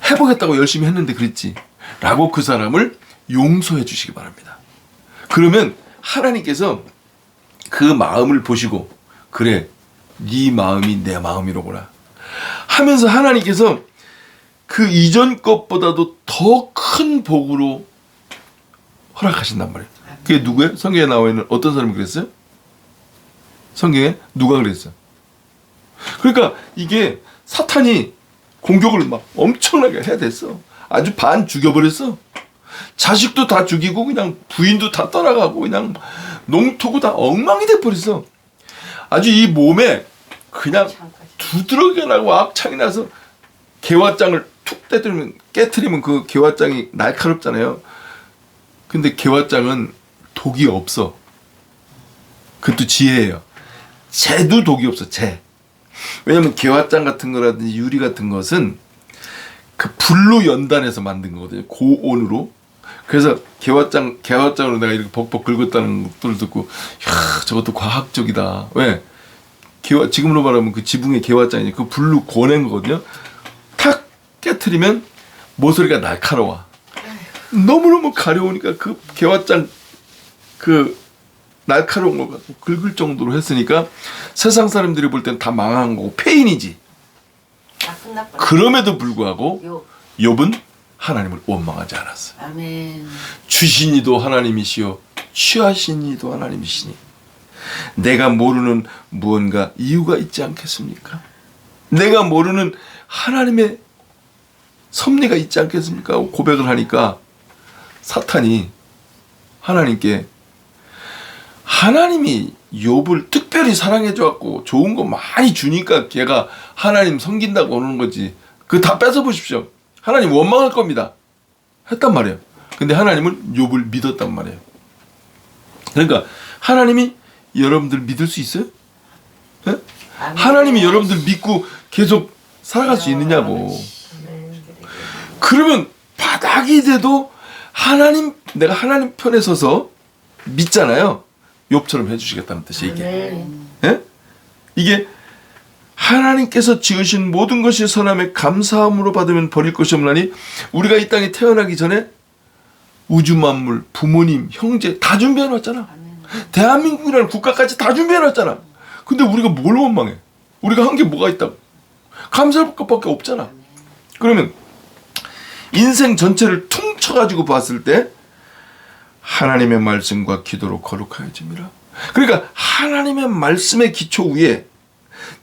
[SPEAKER 1] 해보겠다고 열심히 했는데 그랬지. 라고 그 사람을 용서해 주시기 바랍니다. 그러면 하나님께서 그 마음을 보시고 그래 네 마음이 내 마음이로구나 하면서 하나님께서 그 이전 것보다도 더 큰 복으로 허락하신단 말이에요. 그게 누구예요? 성경에 나와 있는 어떤 사람이 그랬어요? 성경에 누가 그랬어요? 그러니까 이게 사탄이 공격을 막 엄청나게 해야 됐어. 아주 반 죽여버렸어. 자식도 다 죽이고 그냥 부인도 다 떠나가고 그냥 농토고 다 엉망이 돼버렸어. 아주 이 몸에 그냥 두드러기가 나고 악창이 나서 개화장을 툭 깨트리면 그 개화장이 날카롭잖아요. 근데 개화장은 독이 없어. 그것도 지혜예요. 재도 독이 없어. 재. 왜냐면 개화장 같은 거라든지 유리 같은 것은 그 불로 연단해서 만든 거거든요. 고온으로. 그래서 개화장으로 내가 이렇게 벅벅 긁었다는 것들을 듣고 야 저것도 과학적이다. 왜? 지금으로 말하면 그 지붕의 개화장이 그 불로 고낸 거거든요. 탁 깨트리면 모서리가 날카로워. 너무너무 가려우니까 그 개화장 그 날카로운 거 갖고 긁을 정도로 했으니까 세상 사람들이 볼 땐 다 망한 거고 폐인이지. 그럼에도 불구하고 욥은 하나님을 원망하지 않았어요.
[SPEAKER 3] 아멘.
[SPEAKER 1] 주신 이도 하나님이시요 취하신 이도 하나님이시니 내가 모르는 무언가 이유가 있지 않겠습니까? 내가 모르는 하나님의 섭리가 있지 않겠습니까? 고백을 하니까 사탄이 하나님께 하나님이 욥을 특별히 사랑해줘갖고 좋은 거 많이 주니까 걔가 하나님 섬긴다고 오는 거지. 그거 다 뺏어보십시오. 하나님 원망할 겁니다. 했단 말이에요. 근데 하나님은 욥을 믿었단 말이에요. 그러니까 하나님이 여러분들 믿을 수 있어요? 네? 하나님이 여러분들 믿고 계속 살아갈 수 있느냐고. 그러면 바닥이 돼도 내가 하나님 편에 서서 믿잖아요. 욥처럼 해주시겠다는 뜻이 이게. 예? 이게 하나님께서 지으신 모든 것이 선함에 감사함으로 받으면 버릴 것이 없나니 우리가 이 땅에 태어나기 전에 우주 만물, 부모님, 형제 다 준비해 놨잖아. 대한민국이라는 국가까지 다 준비해 놨잖아. 근데 우리가 뭘 원망해? 우리가 한 게 뭐가 있다고? 감사할 것밖에 없잖아. 그러면 인생 전체를 퉁쳐가지고 봤을 때 하나님의 말씀과 기도로 거룩하여짐이라. 그러니까 하나님의 말씀의 기초 위에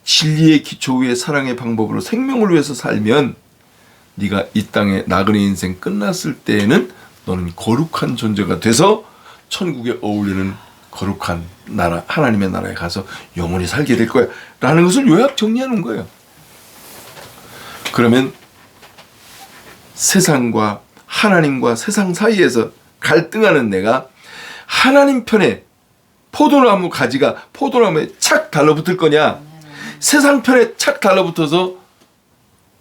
[SPEAKER 1] 진리의 기초 위에 사랑의 방법으로 생명을 위해서 살면 네가 이 땅의 나그네 인생 끝났을 때에는 너는 거룩한 존재가 돼서 천국에 어울리는 거룩한 나라, 하나님의 나라에 가서 영원히 살게 될 거야 라는 것을 요약 정리하는 거예요. 그러면 세상과 하나님과 세상 사이에서 갈등하는 내가 하나님 편에 포도나무 가지가 포도나무에 착 달라붙을 거냐, 세상 편에 착 달라붙어서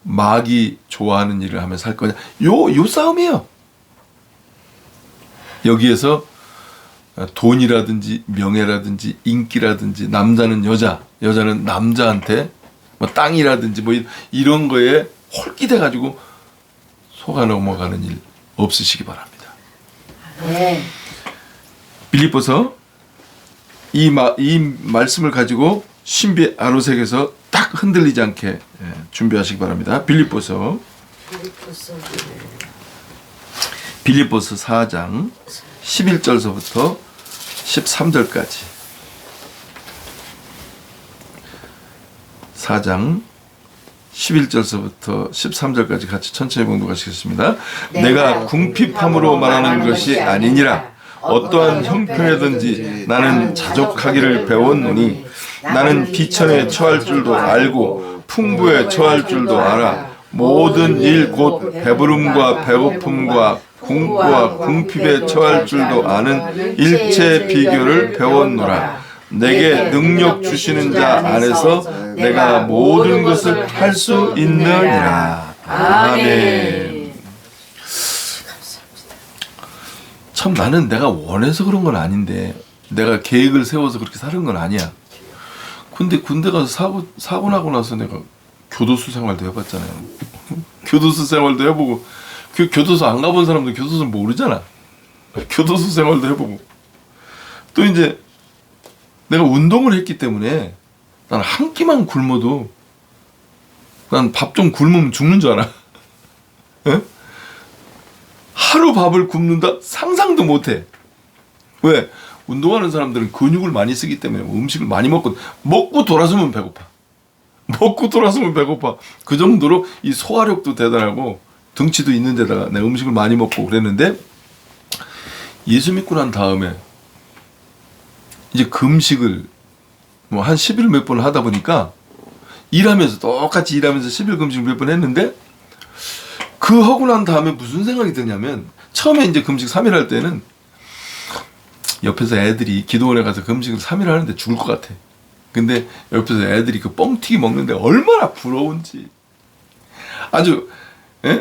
[SPEAKER 1] 마귀 좋아하는 일을 하며 살 거냐, 요 싸움이에요. 여기에서 돈이라든지 명예라든지 인기라든지 남자는 여자는 남자한테 뭐 땅이라든지 뭐 이런 거에 홀깃해 가지고 속아 넘어가는 일 없으시기 바랍니다.
[SPEAKER 3] 네.
[SPEAKER 1] 빌립보서 이 말씀을 가지고 신비 아로색에서 딱 흔들리지 않게 준비하시기 바랍니다. 빌립보서 4장 11절서부터 13절까지 4장 11절서부터 13절까지 같이 천천히 봉독하시겠습니다. 내가 궁핍함으로 말하는 것이 아니니라. 어떠한 형편에든지 나는 자족하기를 배웠노니 나는 비천에 처할 줄도 알고 풍부에 처할 줄도 알아. 모든 일 곧 배부름과 배고픔과 궁과 궁핍에 처할 줄도 아는 일체 비결을 배웠노라. 내게 능력 주시는 자 안에서 내가 모든 것을 할 수 있느니라. 아멘. 참 나는 내가 원해서 그런 건 아닌데 내가 계획을 세워서 그렇게 사는 건 아니야. 근데 군대 가서 사고 나고 나서 내가 교도소 생활도 해봤잖아요. 교도소 생활도 해보고 교도소 안 가본 사람도 교도소 모르잖아. 교도소 생활도 해보고 또 이제 내가 운동을 했기 때문에 난 한 끼만 굶어도 난 밥 좀 굶으면 죽는 줄 알아. 에? 하루 밥을 굶는다? 상상도 못해. 왜? 운동하는 사람들은 근육을 많이 쓰기 때문에 음식을 많이 먹고 돌아서면 배고파. 먹고 돌아서면 배고파. 그 정도로 이 소화력도 대단하고 덩치도 있는 데다가 내가 음식을 많이 먹고 그랬는데 예수 믿고 난 다음에 이제 금식을 뭐 한 10일 몇 번 하다 보니까 일하면서 똑같이 일하면서 10일 금식 몇 번 했는데 그 하고 난 다음에 무슨 생각이 드냐면 처음에 이제 금식 3일 할 때는 옆에서 애들이 기도원에 가서 금식을 3일 하는데 죽을 것 같아. 근데 옆에서 애들이 그 뻥튀기 먹는데 얼마나 부러운지. 아주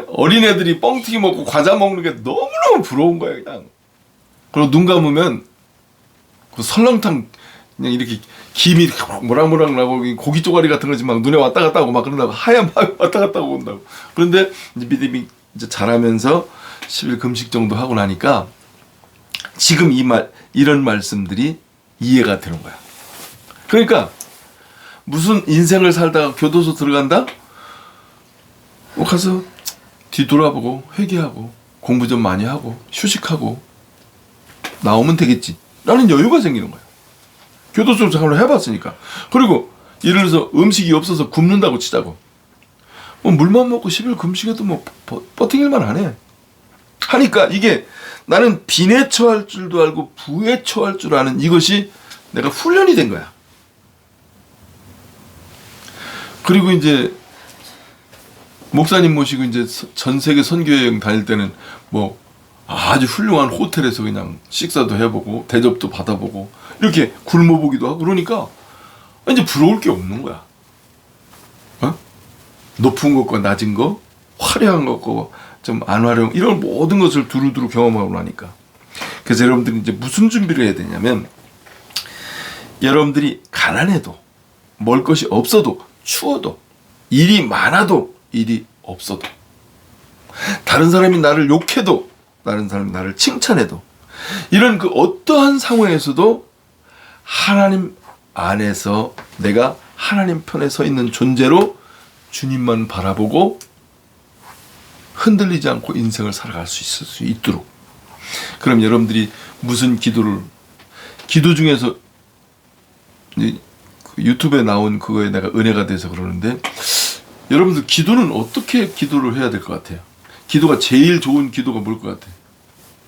[SPEAKER 1] 어린애들이 뻥튀기 먹고 과자 먹는 게 너무너무 부러운 거야 그냥. 그리고 눈 감으면 그 설렁탕 그냥 이렇게 김이 이렇게 모락모락 나고 고기 쪼가리 같은 거지 막 눈에 왔다 갔다 하고 막 그런다고 하얀 밥이 왔다 갔다 하고 온다고. 그런데 이제 믿음이 이제 자라면서 10일 금식 정도 하고 나니까 지금 이런 말씀들이 이해가 되는 거야. 그러니까 무슨 인생을 살다가 교도소 들어간다? 가서 뒤돌아보고 회개하고 공부 좀 많이 하고 휴식하고 나오면 되겠지 라는 여유가 생기는 거야. 교도소 생활을 해봤으니까. 그리고 예를 들어서 음식이 없어서 굶는다고 치자고. 뭐 물만 먹고 10일 금식해도 뭐 버팅일만 하네. 하니까 이게 나는 빈에 처할 줄도 알고 부에 처할 줄 아는 이것이 내가 훈련이 된 거야. 그리고 이제 목사님 모시고 이제 전 세계 선교 여행 다닐 때는 뭐 아주 훌륭한 호텔에서 그냥 식사도 해보고 대접도 받아보고 이렇게 굶어보기도 하고 그러니까 이제 부러울 게 없는 거야. 높은 것과 낮은 거, 화려한 것과 좀 안 화려한 이런 모든 것을 두루두루 경험하고 나니까. 그래서 여러분들이 이제 무슨 준비를 해야 되냐면 여러분들이 가난해도 먹을 것이 없어도 추워도 일이 많아도 일이 없어도 다른 사람이 나를 욕해도 다른 사람이 나를 칭찬해도 이런 그 어떠한 상황에서도 하나님 안에서 내가 하나님 편에 서 있는 존재로 주님만 바라보고 흔들리지 않고 인생을 살아갈 수 있을 수 있도록. 그럼 여러분들이 무슨 기도 중에서 유튜브에 나온 그거에 내가 은혜가 돼서 그러는데 여러분들 기도는 어떻게 기도를 해야 될 것 같아요? 기도가 제일 좋은 기도가 뭘 것 같아요?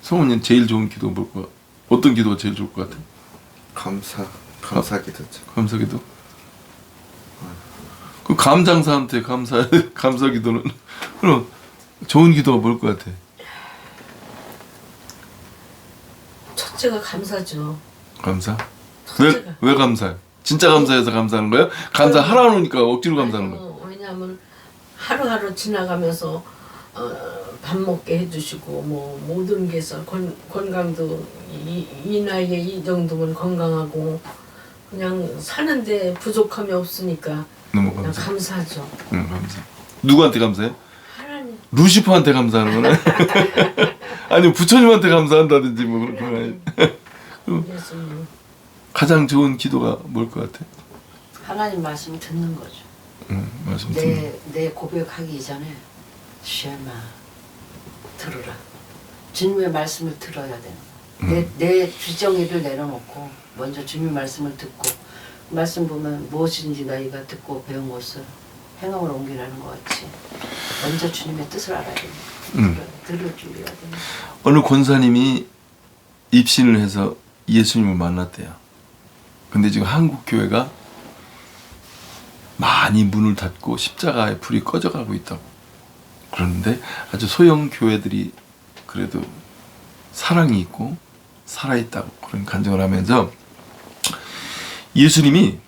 [SPEAKER 1] 성우님 제일 좋은 기도가 뭘 것 같아요? 어떤 기도가 제일 좋을 것 같아요?
[SPEAKER 4] 감사 기도죠.
[SPEAKER 1] 감사 기도? 그 감장사한테 감사 기도는 그럼 좋은 기도가 뭘 것 같아?
[SPEAKER 2] 첫째가 감사죠.
[SPEAKER 1] 감사?
[SPEAKER 2] 첫째가.
[SPEAKER 1] 왜 감사해? 진짜 감사해서 감사하는 거야? 감사하라고 하니까 억지로 감사하는 거야?
[SPEAKER 2] 왜냐하면 하루하루 지나가면서 밥 먹게 해주시고 뭐 모든 게서 건강도 이 나이에 이 정도면 건강하고 그냥 사는데 부족함이 없으니까
[SPEAKER 1] 너무
[SPEAKER 2] 그냥
[SPEAKER 1] 감사.
[SPEAKER 2] 감사하죠.
[SPEAKER 1] 감사. 누구한테 감사해요?
[SPEAKER 2] 하나님.
[SPEAKER 1] 루시퍼한테 감사하는 거네. 아니면 부처님한테 감사한다든지 뭐 그런 건 아니.
[SPEAKER 2] 예수님.
[SPEAKER 1] 가장 좋은 기도가 뭘 것 같아?
[SPEAKER 3] 하나님 말씀 듣는 거죠.
[SPEAKER 1] 말씀 듣는.
[SPEAKER 3] 내 고백하기 이전에 시험아 들으라. 주님의 말씀을 들어야 되는 거야. 내 주정의를 내려놓고 먼저 주님 말씀을 듣고 그 말씀 보면 무엇인지 너희가 듣고 배운 것을 행함으로 옮기라는 것 같이 먼저 주님의 뜻을 알아야 되는 거야. 들을 준비해야 되는 거야.
[SPEAKER 1] 어느 권사님이 입신을 해서 예수님을 만났대요. 근데 지금 한국 교회가 많이 문을 닫고 십자가의 불이 꺼져가고 있다고. 그런데 아주 소형 교회들이 그래도 사랑이 있고 살아있다고 그런 간증을 하면서 예수님이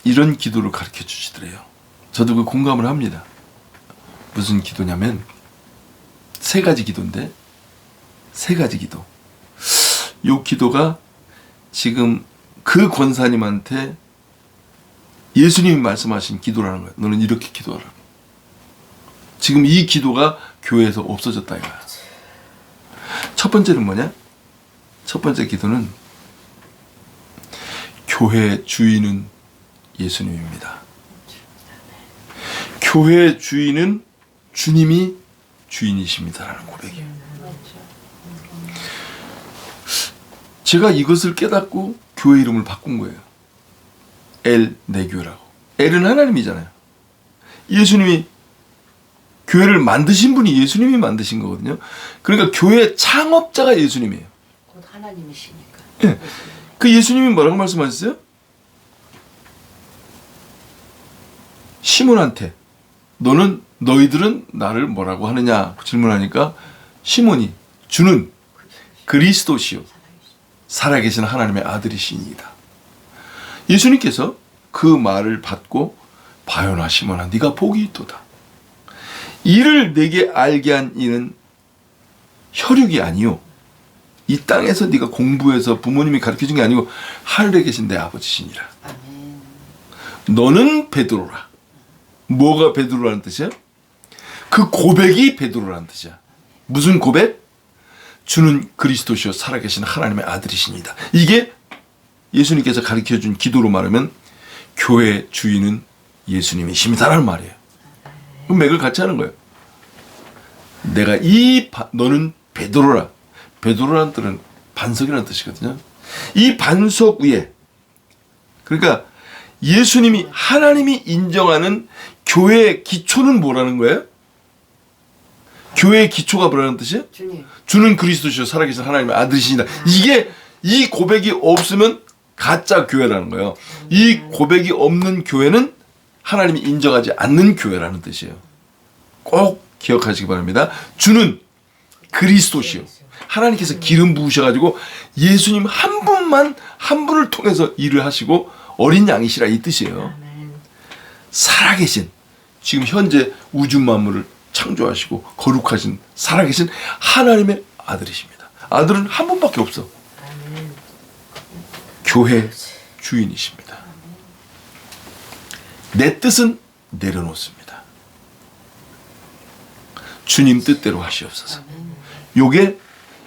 [SPEAKER 1] 이런 기도를 가르쳐 주시더래요. 저도 그 공감을 합니다. 무슨 기도냐면 세 가지 기도인데 세 가지 기도. 요 기도가 지금 그 권사님한테 예수님이 말씀하신 기도라는 거예요. 너는 이렇게 기도하라. 지금 이 기도가 교회에서 없어졌다 이거야. 첫 번째는 뭐냐? 첫 번째 기도는 교회 주인은 예수님입니다. 교회 주인은 주님이 주인이십니다라는 고백이에요. 제가 이것을 깨닫고 교회 이름을 바꾼 거예요. 엘 내교라고. 엘은 하나님이잖아요. 예수님이 교회를 만드신 분이 예수님이 만드신 거거든요. 그러니까 교회 창업자가 예수님이에요.
[SPEAKER 3] 곧 하나님이시니까.
[SPEAKER 1] 네. 그 예수님이 뭐라고 말씀하셨어요? 시몬한테 너희들은 나를 뭐라고 하느냐 질문하니까 시몬이 주는 그리스도시요 살아계신 하나님의 아들이시니이다. 예수님께서 그 말을 받고 바요나 시몬아 네가 복이 있도다. 이를 내게 알게 한 이는 혈육이 아니요 이 땅에서 네가 공부해서 부모님이 가르쳐준 게 아니고 하늘에 계신 내 아버지시니라.
[SPEAKER 3] 아멘.
[SPEAKER 1] 너는 베드로라. 뭐가 베드로라는 뜻이야? 그 고백이 베드로라는 뜻이야. 무슨 고백? 주는 그리스도시요 살아계신 하나님의 아들이시니다. 이게 예수님께서 가르쳐준 기도로 말하면 교회 주인은 예수님이십니다라는 말이에요. 그럼 맥을 같이 하는 거예요. 내가 너는 베드로라. 베드로라는 뜻은 반석이라는 뜻이거든요. 이 반석 위에 그러니까 예수님이 하나님이 인정하는 교회의 기초는 뭐라는 거예요? 교회의 기초가 뭐라는 뜻이에요? 주는 그리스도시요 살아계신 하나님의 아들이시니다. 이게 이 고백이 없으면 가짜 교회라는 거예요. 이 고백이 없는 교회는 하나님이 인정하지 않는 교회라는 뜻이에요. 꼭 기억하시기 바랍니다. 주는 그리스도시요. 하나님께서 기름 부으셔가지고 예수님 한 분을 통해서 일을 하시고 어린 양이시라 이 뜻이에요. 살아계신 지금 현재 우주 만물을 창조하시고 거룩하신 살아계신 하나님의 아들이십니다. 아들은 한 분밖에 없어. 교회 주인이십니다. 내 뜻은 내려놓습니다. 주님 뜻대로 하시옵소서. 요게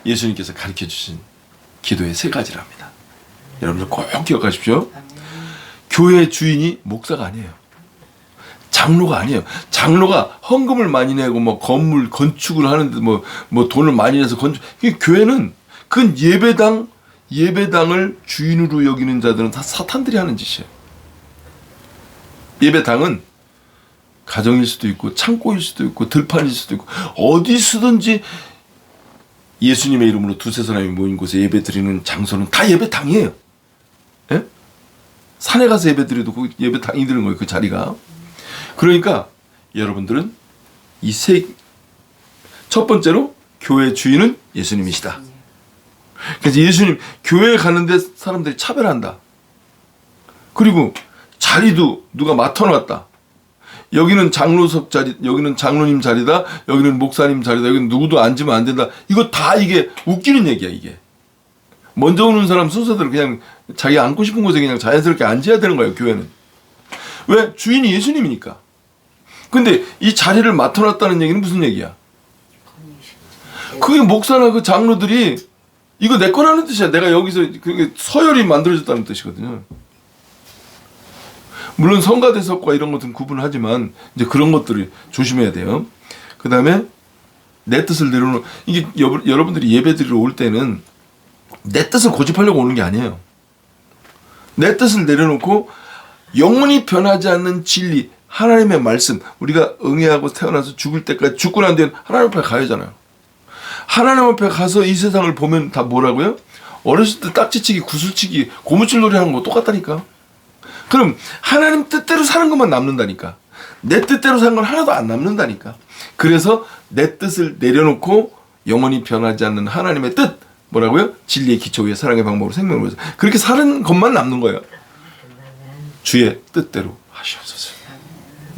[SPEAKER 1] 예수님께서 가르쳐주신 기도의 세 가지랍니다. 여러분들 꼭 기억하십시오. 교회 주인이 목사가 아니에요. 장로가 아니에요. 장로가 헌금을 많이 내고 뭐 건물 건축을 하는데 뭐 돈을 많이 내서 건축. 교회는 그 예배당을 주인으로 여기는 자들은 다 사탄들이 하는 짓이에요. 예배당은 가정일 수도 있고 창고일 수도 있고 들판일 수도 있고 어디 쓰든지 예수님의 이름으로 두세 사람이 모인 곳에 예배 드리는 장소는 다 예배당이에요. 예? 산에 가서 예배 드려도 그 예배당이 되는 거예요. 그 자리가. 그러니까 여러분들은 첫 번째로 교회 주인은 예수님이시다. 그래서 예수님 교회에 가는데 사람들이 차별한다. 그리고 자리도 누가 맡아놨다. 여기는 장로석 자리, 여기는 장로님 자리다, 여기는 목사님 자리다, 여기는 누구도 앉으면 안 된다. 이거 다 이게 웃기는 얘기야, 이게. 먼저 오는 사람 순서대로 그냥 자기 앉고 싶은 곳에 그냥 자연스럽게 앉아야 되는 거예요, 교회는. 왜? 주인이 예수님이니까. 근데 이 자리를 맡아놨다는 얘기는 무슨 얘기야? 그게 목사나 그 장로들이 이거 내 거라는 뜻이야. 내가 여기서 그게 서열이 만들어졌다는 뜻이거든요. 물론 성가대석과 이런 것들은 구분하지만 이제 그런 것들이 조심해야 돼요. 그 다음에 내 뜻을 내려놓는 이게 여러분들이 예배 드리러 올 때는 내 뜻을 고집하려고 오는 게 아니에요. 내 뜻을 내려놓고 영원히 변하지 않는 진리 하나님의 말씀 우리가 응애하고 태어나서 죽을 때까지 죽고 난 뒤엔 하나님 앞에 가야 하잖아요. 하나님 앞에 가서 이 세상을 보면 다 뭐라고요? 어렸을 때 딱지치기 구슬치기 고무줄놀이 하는 거 똑같다니까. 그럼 하나님 뜻대로 사는 것만 남는다니까. 내 뜻대로 사는 건 하나도 안 남는다니까. 그래서 내 뜻을 내려놓고 영원히 변하지 않는 하나님의 뜻 뭐라고요? 진리의 기초 위에 사랑의 방법으로 생명을 위해서 그렇게 사는 것만 남는 거예요. 주의 뜻대로 하시옵소서.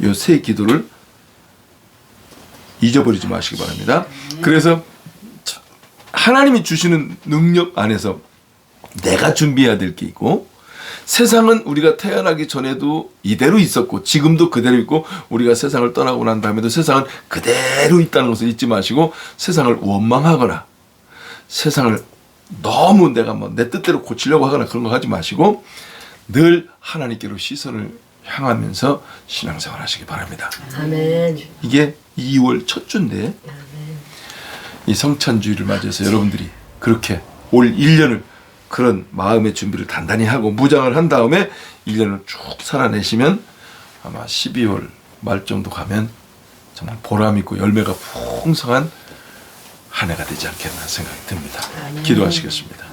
[SPEAKER 1] 이 세 기도를 잊어버리지 마시기 바랍니다. 그래서 하나님이 주시는 능력 안에서 내가 준비해야 될 게 있고 세상은 우리가 태어나기 전에도 이대로 있었고 지금도 그대로 있고 우리가 세상을 떠나고 난 다음에도 세상은 그대로 있다는 것을 잊지 마시고 세상을 원망하거나 세상을 너무 내가 뭐 내 뜻대로 고치려고 하거나 그런 거 하지 마시고 늘 하나님께로 시선을 향하면서 신앙생활 하시기 바랍니다.
[SPEAKER 2] 아멘.
[SPEAKER 1] 이게 2월 첫 주인데 이 성찬주의를 맞이해서 여러분들이 그렇게 올 1년을 그런 마음의 준비를 단단히 하고 무장을 한 다음에 1년을 쭉 살아내시면 아마 12월 말 정도 가면 정말 보람있고 열매가 풍성한 한 해가 되지 않겠나 생각이 듭니다. 기도하시겠습니다.